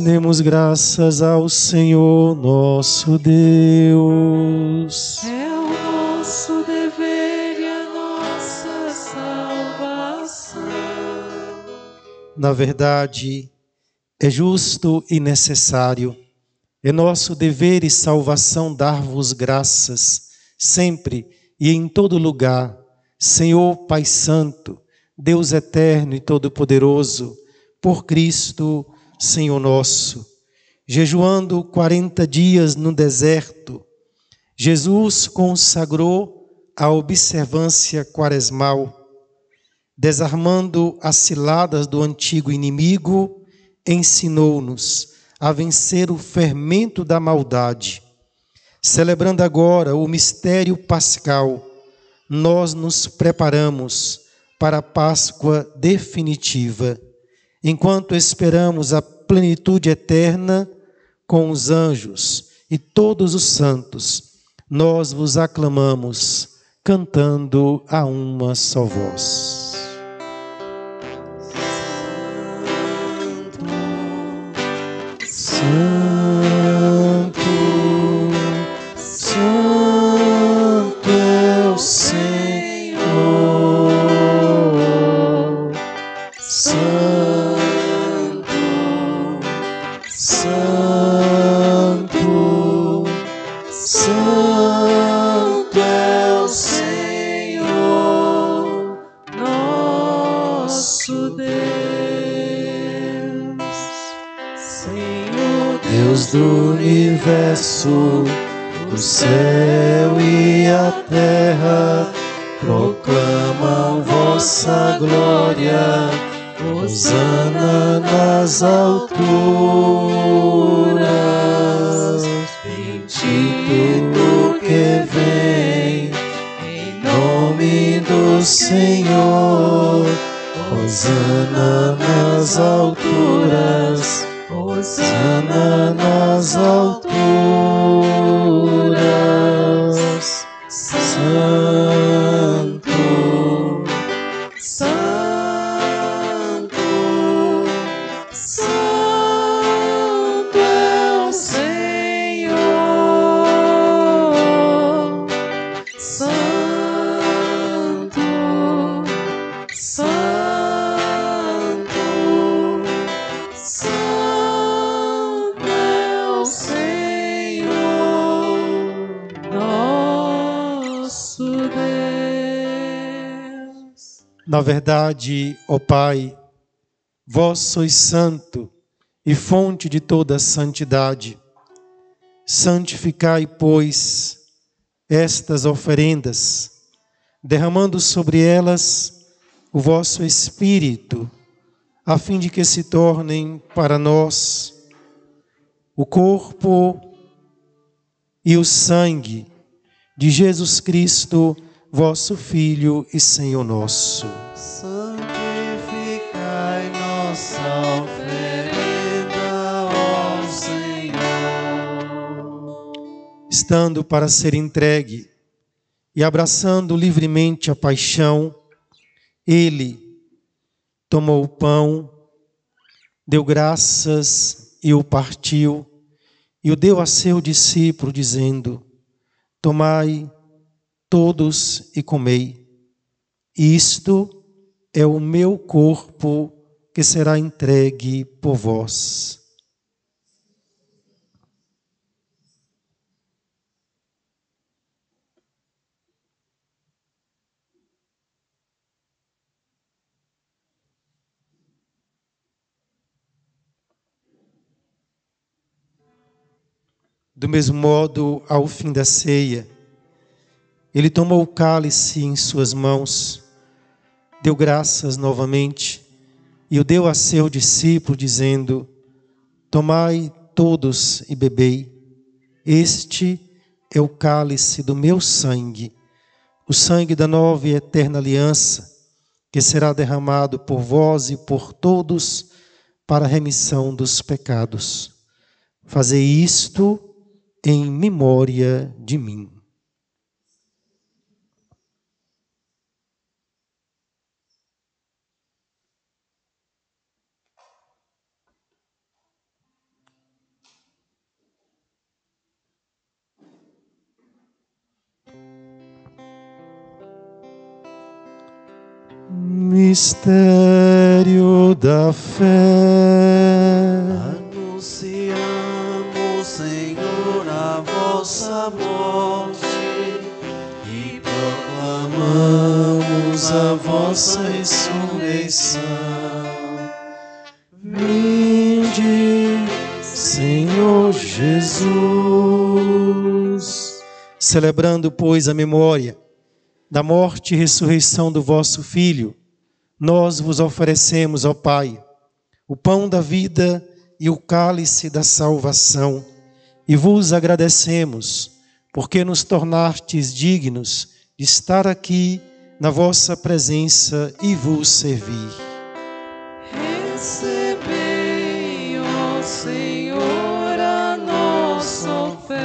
Demos graças ao Senhor nosso Deus. É o nosso dever e a nossa salvação. Na verdade, é justo e necessário, é nosso dever e salvação dar-vos graças, sempre e em todo lugar, Senhor Pai Santo, Deus eterno e todo-poderoso, por Cristo, Senhor nosso. Jejuando 40 dias no deserto, Jesus consagrou a observância quaresmal, desarmando as ciladas do antigo inimigo, ensinou-nos a vencer o fermento da maldade. Celebrando agora o mistério pascal, nós nos preparamos para a Páscoa definitiva, enquanto esperamos a plenitude eterna com os anjos e todos os santos. Nós vos aclamamos, cantando a uma só voz. Santo, Santo é o Senhor, Santo, Santo Senhor Deus do universo, o céu e a terra proclamam vossa glória. Hosana nas alturas. Bendito que vem em nome do Senhor. Hosana nas alturas. Hosana nas alturas. Santo, Santo, Santo é o Senhor. Santo, Santo, Santo é o Senhor, nosso Deus. Na verdade, ó Pai, vós sois santo e fonte de toda santidade. Santificai, pois, estas oferendas, derramando sobre elas o vosso Espírito, a fim de que se tornem para nós o corpo e o sangue de Jesus Cristo, vosso Filho e Senhor nosso. Santificai nossa oferenda ao Senhor. Estando para ser entregue e abraçando livremente a paixão, ele tomou o pão, deu graças e o partiu, e o deu a seu discípulo, dizendo: tomai todos e comei. Isto é o meu corpo que será entregue por vós. Do mesmo modo, ao fim da ceia, ele tomou o cálice em suas mãos, deu graças novamente e o deu a seu discípulo, dizendo: tomai todos e bebei. Este é o cálice do meu sangue, o sangue da nova e eterna aliança, que será derramado por vós e por todos para a remissão dos pecados. Fazei isto em memória de mim. Mistério da fé. Anunciamos, Senhor, a vossa morte e proclamamos a vossa ressurreição. Vinde, Senhor Jesus. Celebrando, pois, a memória da morte e ressurreição do vosso Filho, nós vos oferecemos, ó Pai, o pão da vida e o cálice da salvação, e vos agradecemos, porque nos tornastes dignos de estar aqui na vossa presença e vos servir. Recebei, ó Senhor, a nossa oferta.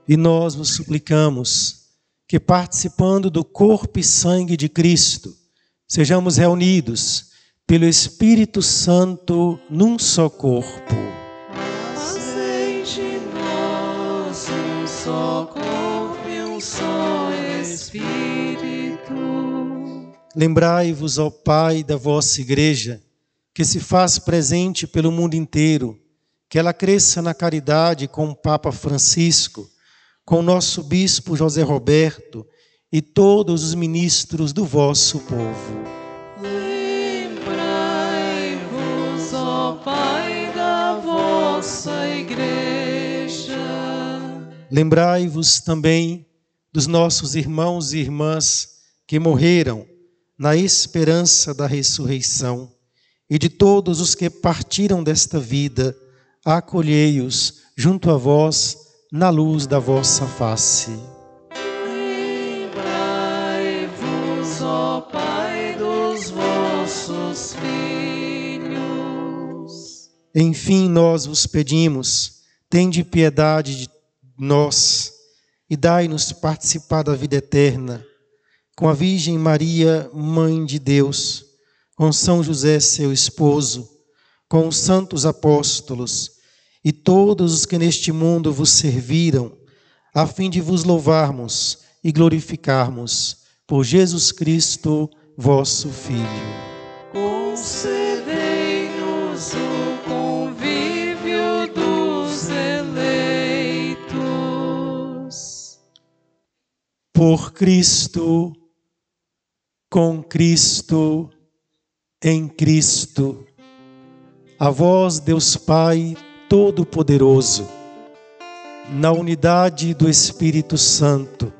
E nós vos suplicamos que, participando do corpo e sangue de Cristo, sejamos reunidos pelo Espírito Santo num só corpo. Aceite nós um só corpo e um só Espírito. Lembrai-vos, ó Pai, da vossa Igreja, que se faz presente pelo mundo inteiro, que ela cresça na caridade com o Papa Francisco, com o nosso Bispo José Roberto e todos os ministros do vosso povo. Lembrai-vos, ó ó Pai, da vossa igreja. Lembrai-vos também dos nossos irmãos e irmãs que morreram na esperança da ressurreição, e de todos os que partiram desta vida, acolhei-os junto a vós na luz da vossa face. Lembrai-vos, ó Pai, dos vossos filhos. Enfim, nós vos pedimos, tende piedade de nós e dai-nos participar da vida eterna, com a Virgem Maria, Mãe de Deus, com São José, seu esposo, com os santos apóstolos e todos os que neste mundo vos serviram, a fim de vos louvarmos e glorificarmos por Jesus Cristo, vosso Filho. Concedei-nos o convívio dos eleitos. Por Cristo, com Cristo, em Cristo, a vós, Deus Pai Todo-Poderoso, na unidade do Espírito Santo,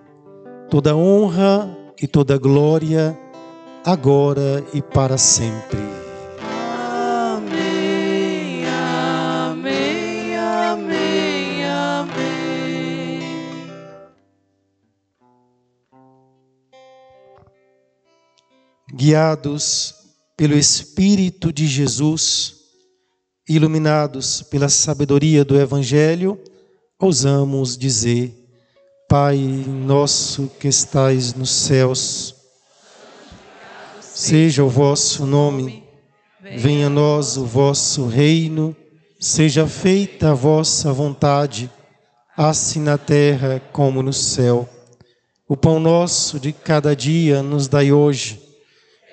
toda honra e toda glória, agora e para sempre. Amém, amém, amém, amém. Guiados pelo Espírito de Jesus, iluminados pela sabedoria do Evangelho, ousamos dizer: Pai nosso que estais nos céus, seja o vosso nome, venha a nós o vosso reino, seja feita a vossa vontade, assim na terra como no céu. O pão nosso de cada dia nos dai hoje.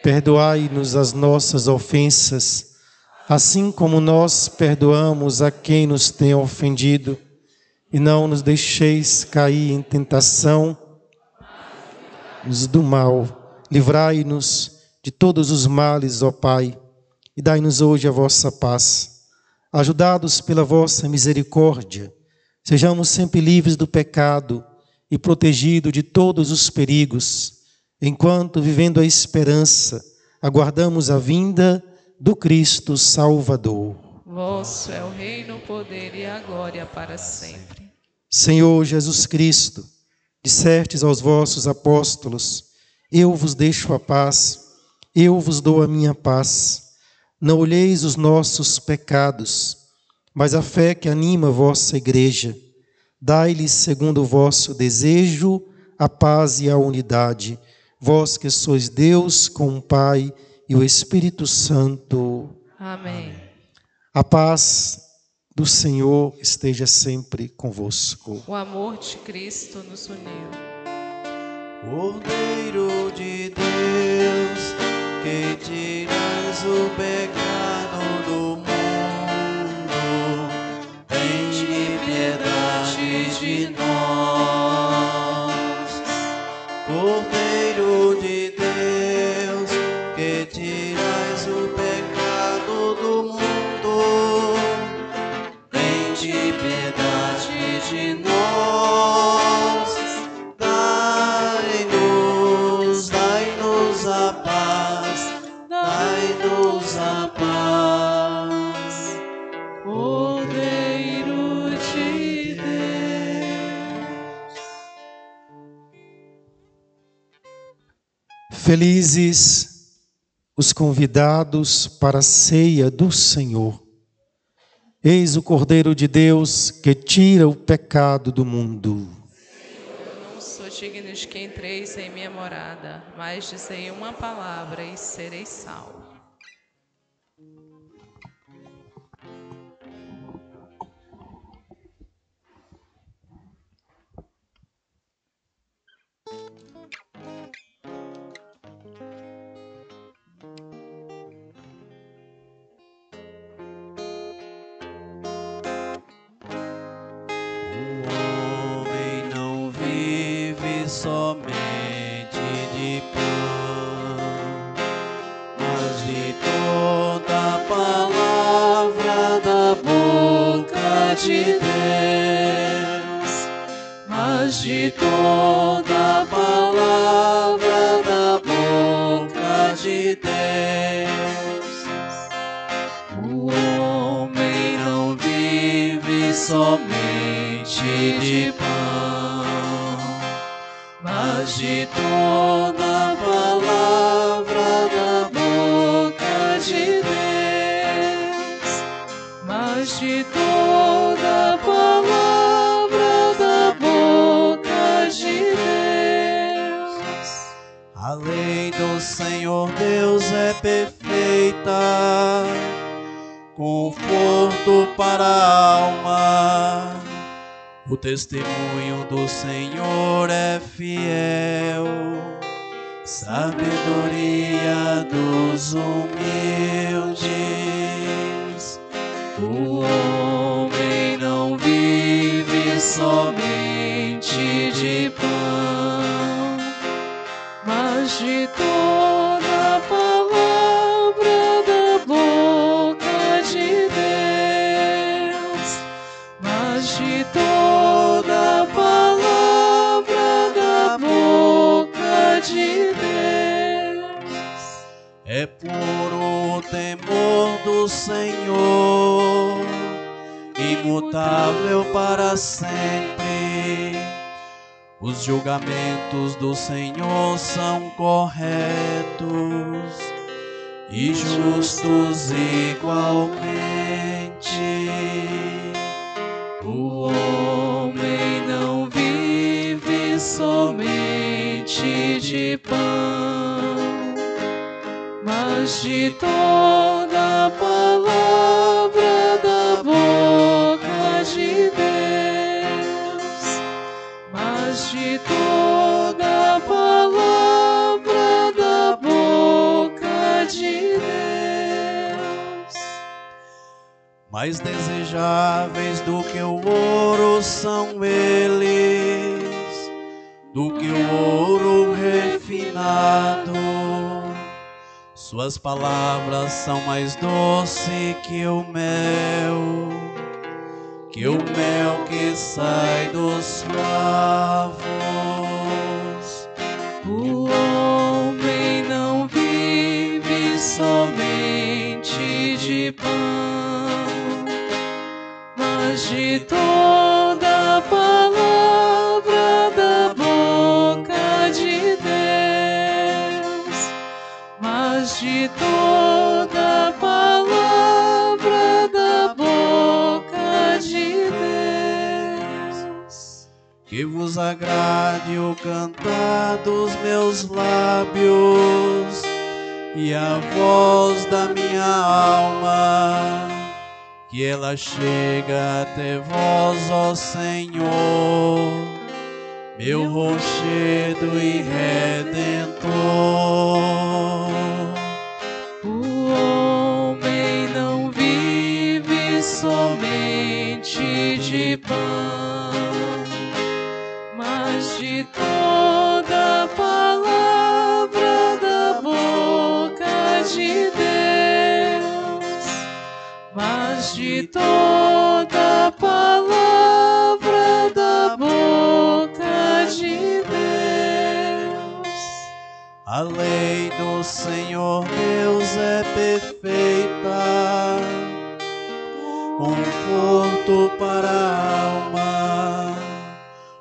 Perdoai-nos as nossas ofensas, assim como nós perdoamos a quem nos tem ofendido. E não nos deixeis cair em tentação, do mal. Livrai-nos de todos os males, ó Pai, e dai-nos hoje a vossa paz. Ajudados pela vossa misericórdia, sejamos sempre livres do pecado e protegidos de todos os perigos, enquanto, vivendo a esperança, aguardamos a vinda do Cristo Salvador. Vosso é o reino, o poder e a glória para sempre. Senhor Jesus Cristo, dissertes aos vossos apóstolos: eu vos deixo a paz, eu vos dou a minha paz. Não olheis os nossos pecados, mas a fé que anima a vossa igreja. Dai-lhes, segundo o vosso desejo, a paz e a unidade. Vós que sois Deus com o Pai e o Espírito Santo. Amém. A paz do Senhor esteja sempre convosco. O amor de Cristo nos uniu. Cordeiro de Deus, que tiras o pecado do mundo, tende piedade de nós. Cordeiro de Deus, que tiras o pecado do mundo, tende piedade de nós. Dai-nos a paz, dai-nos a paz. Cordeiro de Deus. Felizes os convidados para a ceia do Senhor. Eis o Cordeiro de Deus que tira o pecado do mundo. Eu não sou digno de que entreis em minha morada, mas dizei uma palavra e serei salvo. Somente de pão, mas de toda palavra de Deus, mas de toda palavra da boca de Deus. O homem não vive somente de pão, mas de toda palavra da boca de Deus, mas de toda palavra da boca de Deus. A lei do Senhor Deus é perfeita, conforto para a alma. O testemunho do Senhor é fiel, sabedoria dos humildes. O homem não vive somente de pão, mas de toda palavra da boca de Deus, mas de toda palavra da boca de Deus. É puro o temor do Senhor, imutável para sempre. Os julgamentos do Senhor são corretos e justos igualmente. O homem não vive somente de pão, mas de toda palavra da boca de Deus, mas de toda palavra da boca de Deus. Mais desejáveis do que o ouro são eles, do que o ouro refinado. Suas palavras são mais doces que o mel que sai dos favos. O homem não vive somente de pão, mas de toda palavra da boca de Deus, mas de toda palavra da boca de Deus. Que vos agrade o cantar dos meus lábios e a voz da minha alma, que ela chega até vós, ó Senhor, meu rochedo e redentor. O homem não vive somente de pão, mas de toda palavra da boca de Deus, mas de toda palavra da boca de Deus. A lei do Senhor Deus é perfeita, conforto para a alma.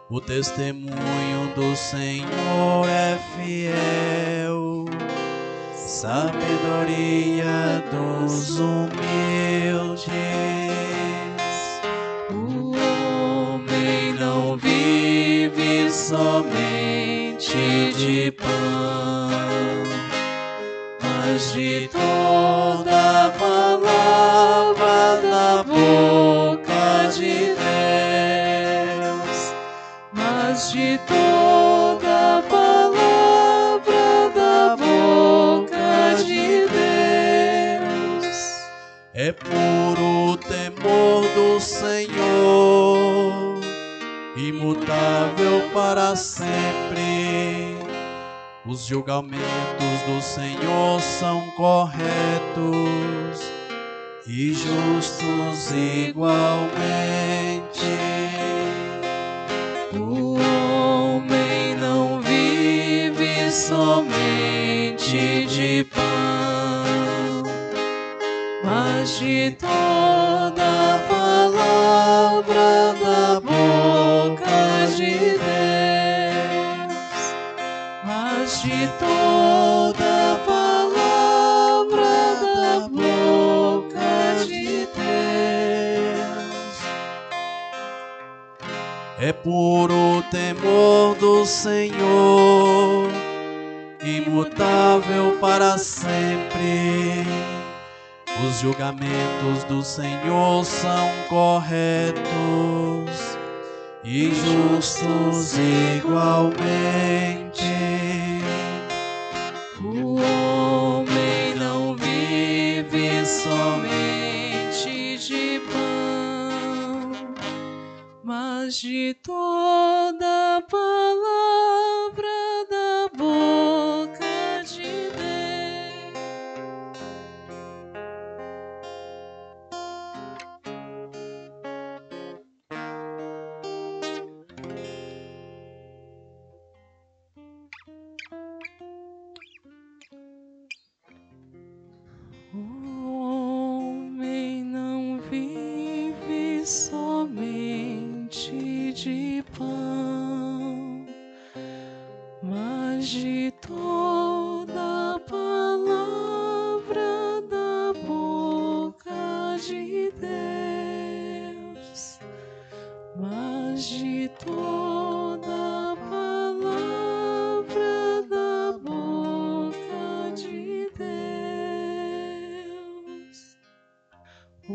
O testemunho do Senhor é fiel, sabedoria dos humildes. O homem não vive somente de pão, mas de toda palavra da boca de Deus, mas de toda palavra da boca de Deus. É puro o temor do Senhor, imutável para sempre. Os julgamentos do Senhor são corretos e justos igualmente. O homem não vive somente de pão, mas de toda a palavra da boca de Deus, mas de toda a palavra da boca de Deus. É puro temor do Senhor, imutável para sempre. Os julgamentos do Senhor são corretos e justos igualmente. O homem não vive somente de pão, mas de toda a palavra da boca de Deus. O homem não vive somente de pão, mas de toda a palavra da boca de Deus, mas de toda a palavra da boca de Deus. O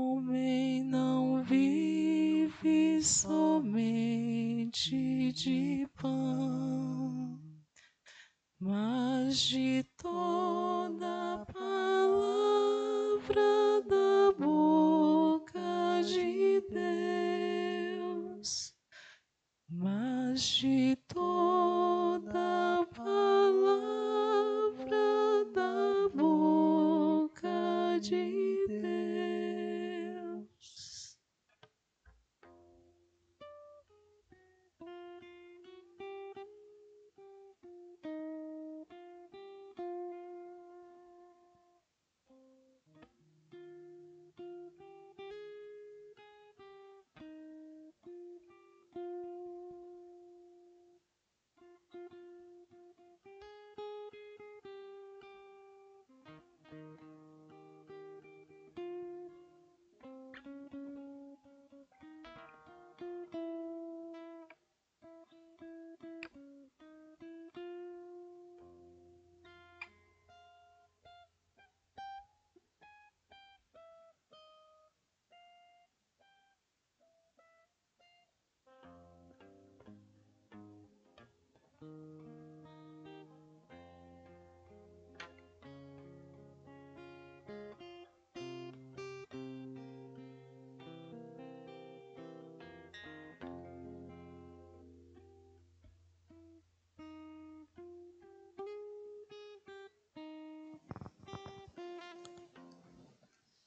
homem não vive somente de pão, mas de toda a palavra da boca de Deus, mas de toda a palavra da boca de Deus.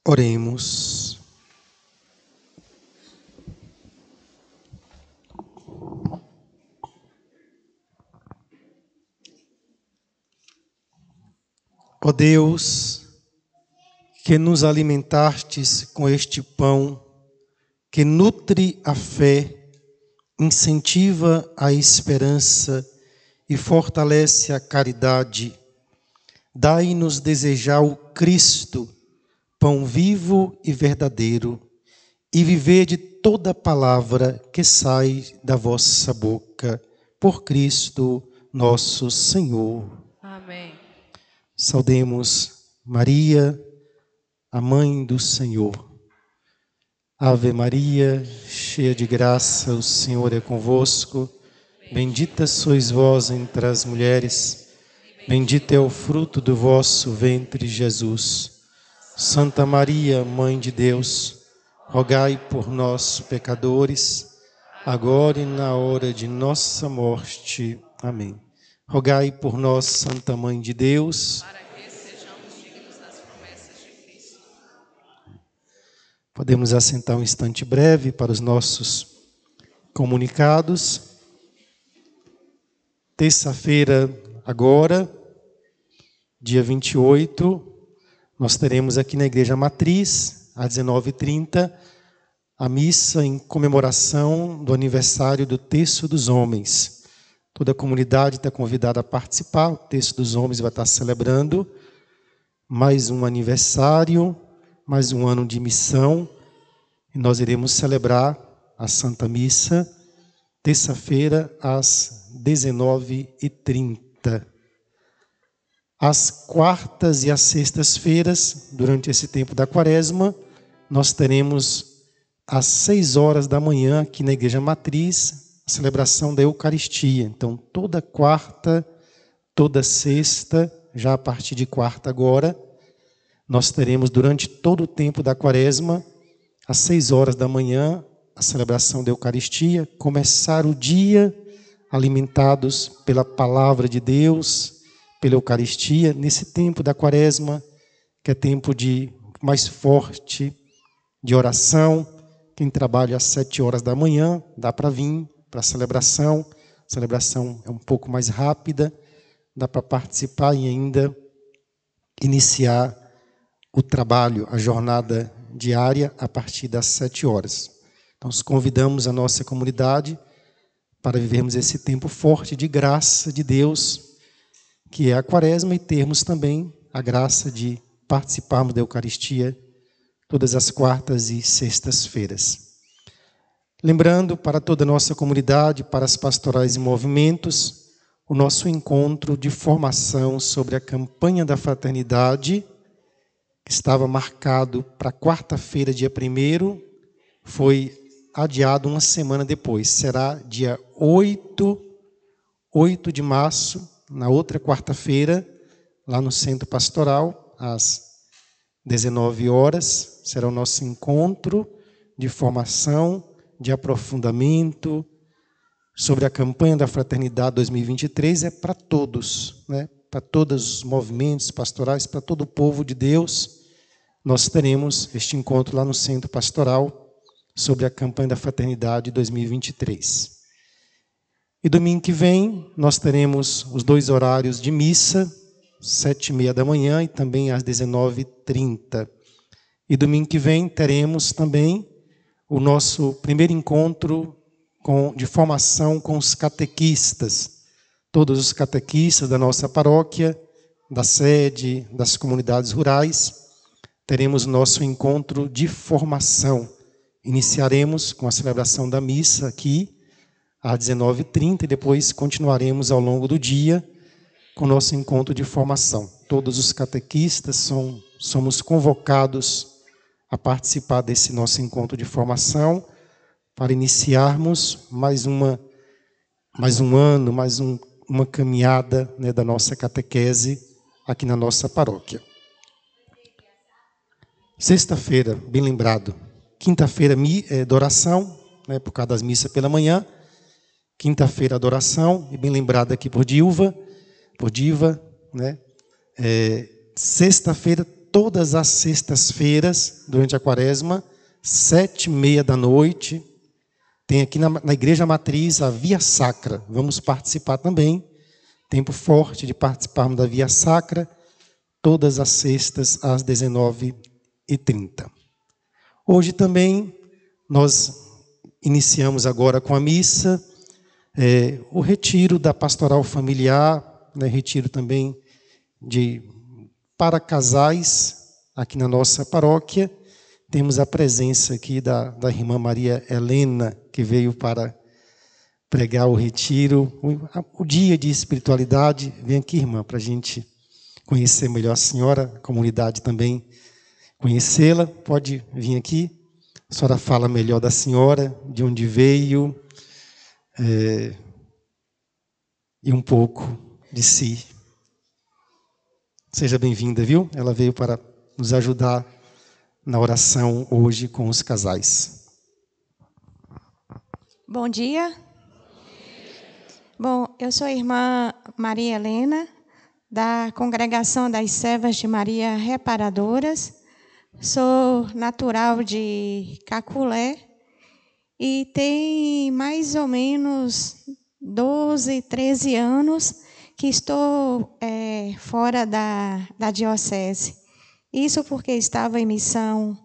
Oremos. Ó Deus, que nos alimentastes com este pão, que nutre a fé, incentiva a esperança e fortalece a caridade, dai-nos desejar o Cristo, pão vivo e verdadeiro, e viver de toda palavra que sai da vossa boca, por Cristo nosso Senhor. Amém. Saudemos Maria, a Mãe do Senhor. Ave Maria, cheia de graça, o Senhor é convosco. Bendita sois vós entre as mulheres, bendito é o fruto do vosso ventre, Jesus. Santa Maria, Mãe de Deus, rogai por nós, pecadores, agora e na hora de nossa morte. Amém. Rogai por nós, Santa Mãe de Deus, Para que sejamos dignos das promessas de Cristo. Podemos assentar um instante breve para os nossos comunicados. Terça-feira, agora, dia 28, nós teremos aqui na Igreja Matriz, às 19h30, a missa em comemoração do aniversário do Terço dos Homens. Toda a comunidade está convidada a participar. O Terço dos Homens vai estar celebrando mais um aniversário, mais um ano de missão. E nós iremos celebrar a Santa Missa, terça-feira, às 19h30. Às quartas e às sextas-feiras, durante esse tempo da Quaresma, nós teremos às 6 horas da manhã, aqui na Igreja Matriz, a celebração da Eucaristia. Então, toda quarta, toda sexta, já a partir de quarta agora, nós teremos durante todo o tempo da Quaresma, às 6 horas da manhã, a celebração da Eucaristia, começar o dia alimentados pela Palavra de Deus, pela Eucaristia, nesse tempo da Quaresma, que é tempo de mais forte de oração. Quem trabalha às 7 horas da manhã, dá para vir para a celebração. A celebração é um pouco mais rápida, dá para participar e ainda iniciar o trabalho, a jornada diária, a partir das 7 horas. Então, convidamos a nossa comunidade para vivermos esse tempo forte de graça de Deus, que é a Quaresma, e termos também a graça de participarmos da Eucaristia todas as quartas e sextas-feiras. Lembrando para toda a nossa comunidade, para as pastorais e movimentos, o nosso encontro de formação sobre a campanha da fraternidade, que estava marcado para quarta-feira, dia 1º, foi adiado uma semana depois. Será dia 8 de março, na outra quarta-feira, lá no Centro Pastoral, às 19 horas, será o nosso encontro de formação, de aprofundamento sobre a campanha da Fraternidade 2023. É para todos, né? Para todos os movimentos pastorais, para todo o povo de Deus. Nós teremos este encontro lá no Centro Pastoral sobre a campanha da Fraternidade 2023. E domingo que vem, nós teremos os 2 horários de missa, 7h30 da manhã e também às 19h30. E domingo que vem teremos também o nosso primeiro encontro de formação com os catequistas. Todos os catequistas da nossa paróquia, da sede, das comunidades rurais, teremos nosso encontro de formação. Iniciaremos com a celebração da missa aqui, às 19h30, e depois continuaremos ao longo do dia com o nosso encontro de formação. Todos os catequistas somos convocados a participar desse nosso encontro de formação para iniciarmos mais um ano, uma caminhada, né, da nossa catequese aqui na nossa paróquia. Sexta-feira, bem lembrado. Quinta-feira, adoração, né, por causa das missas pela manhã. Quinta-feira, adoração, e bem lembrado aqui por Diva, né? Sexta-feira, todas as sextas-feiras, durante a Quaresma, 7h30 da noite, tem aqui na Igreja Matriz a Via Sacra. Vamos participar também. Tempo forte de participarmos da Via Sacra, todas as sextas, às 19h30. Hoje também, nós iniciamos agora com a missa, o retiro da pastoral familiar, né, retiro também para casais aqui na nossa paróquia. Temos a presença aqui da irmã Maria Helena, que veio para pregar o retiro, o dia de espiritualidade. Vem aqui, irmã, para a gente conhecer melhor a senhora, a comunidade também conhecê-la. Pode vir aqui. A senhora fala melhor da senhora, de onde veio, e um pouco de si. Seja bem-vinda, viu? Ela veio para nos ajudar na oração hoje com os casais. Bom dia. Bom, eu sou a irmã Maria Helena, da Congregação das Servas de Maria Reparadoras. Sou natural de Caculé e tem mais ou menos 12, 13 anos que estou fora da diocese. Isso porque estava em missão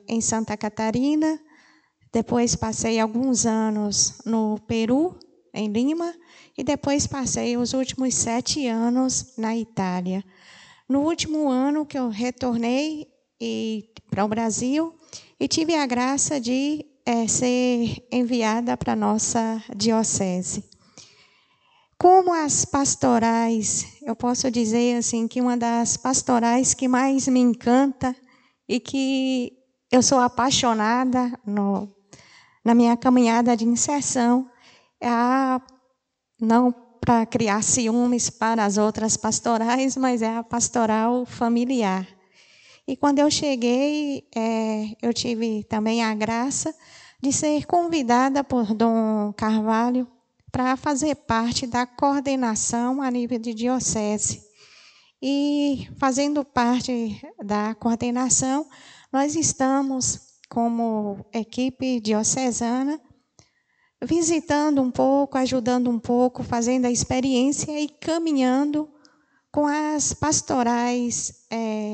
em Santa Catarina, depois passei alguns anos no Peru, em Lima, e depois passei os últimos 7 anos na Itália. No último ano que eu retornei para o Brasil e tive a graça de ser enviada para a nossa diocese. Como as pastorais, eu posso dizer assim que uma das pastorais que mais me encanta e que eu sou apaixonada na minha caminhada de inserção, não para criar ciúmes para as outras pastorais, mas é a pastoral familiar. E quando eu cheguei, eu tive também a graça de ser convidada por Dom Carvalho para fazer parte da coordenação a nível de diocese. E, fazendo parte da coordenação, nós estamos, como equipe diocesana, visitando um pouco, ajudando um pouco, fazendo a experiência e caminhando com as pastorais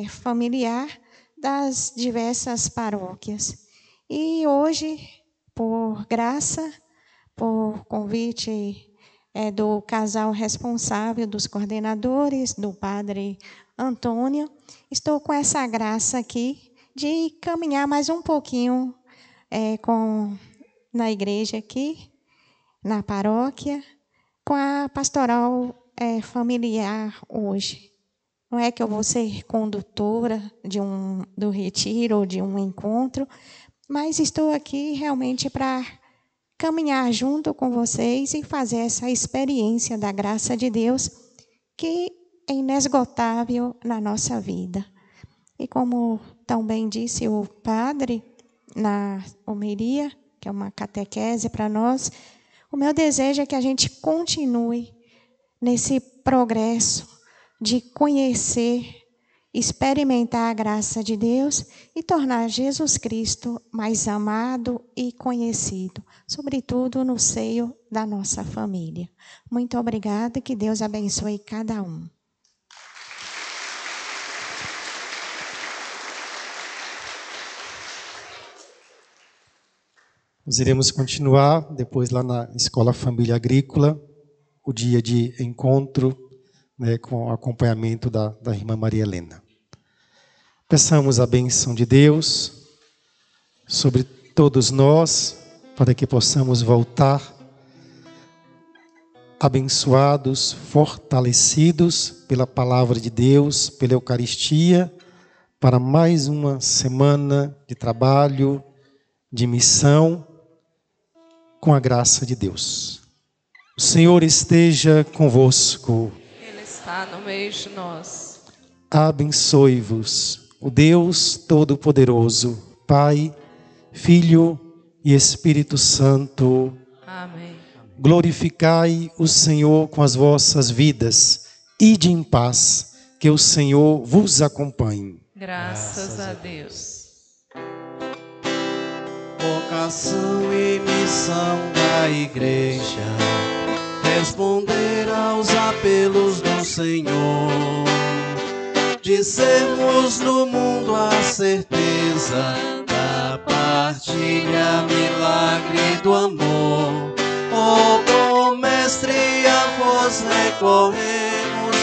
familiar das diversas paróquias. E hoje, por graça, por convite do casal responsável, dos coordenadores, do padre Antônio, estou com essa graça aqui de caminhar mais um pouquinho na igreja aqui, na paróquia, com a pastoral familiar hoje. Não é que eu vou ser condutora do retiro ou de um encontro, mas estou aqui realmente para caminhar junto com vocês e fazer essa experiência da graça de Deus que é inesgotável na nossa vida. E como tão bem disse o padre na homilia, que é uma catequese para nós, o meu desejo é que a gente continue nesse progresso de conhecer, experimentar a graça de Deus e tornar Jesus Cristo mais amado e conhecido, sobretudo no seio da nossa família. Muito obrigada e que Deus abençoe cada um. Nós iremos continuar depois lá na Escola Família Agrícola, o dia de encontro, com o acompanhamento da irmã Maria Helena. Peçamos a bênção de Deus sobre todos nós, para que possamos voltar abençoados, fortalecidos pela palavra de Deus, pela Eucaristia, para mais uma semana de trabalho, de missão, com a graça de Deus. O Senhor esteja convosco. Ele está no meio de nós. Abençoe-vos o Deus Todo-Poderoso, Pai, Filho e Espírito Santo. Amém. Glorificai o Senhor com as vossas vidas. Ide em paz, que o Senhor vos acompanhe. Graças a Deus. Vocação e missão da igreja, responder aos apelos do Senhor, de sermos no mundo a certeza da partilha, milagre do amor. Ó bom mestre, a vós recorremos,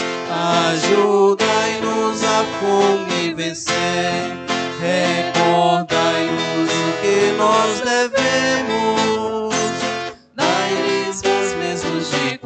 ajudai-nos a fome vencer, recordai-nos o que nós devemos, dai-lhes os mesmos de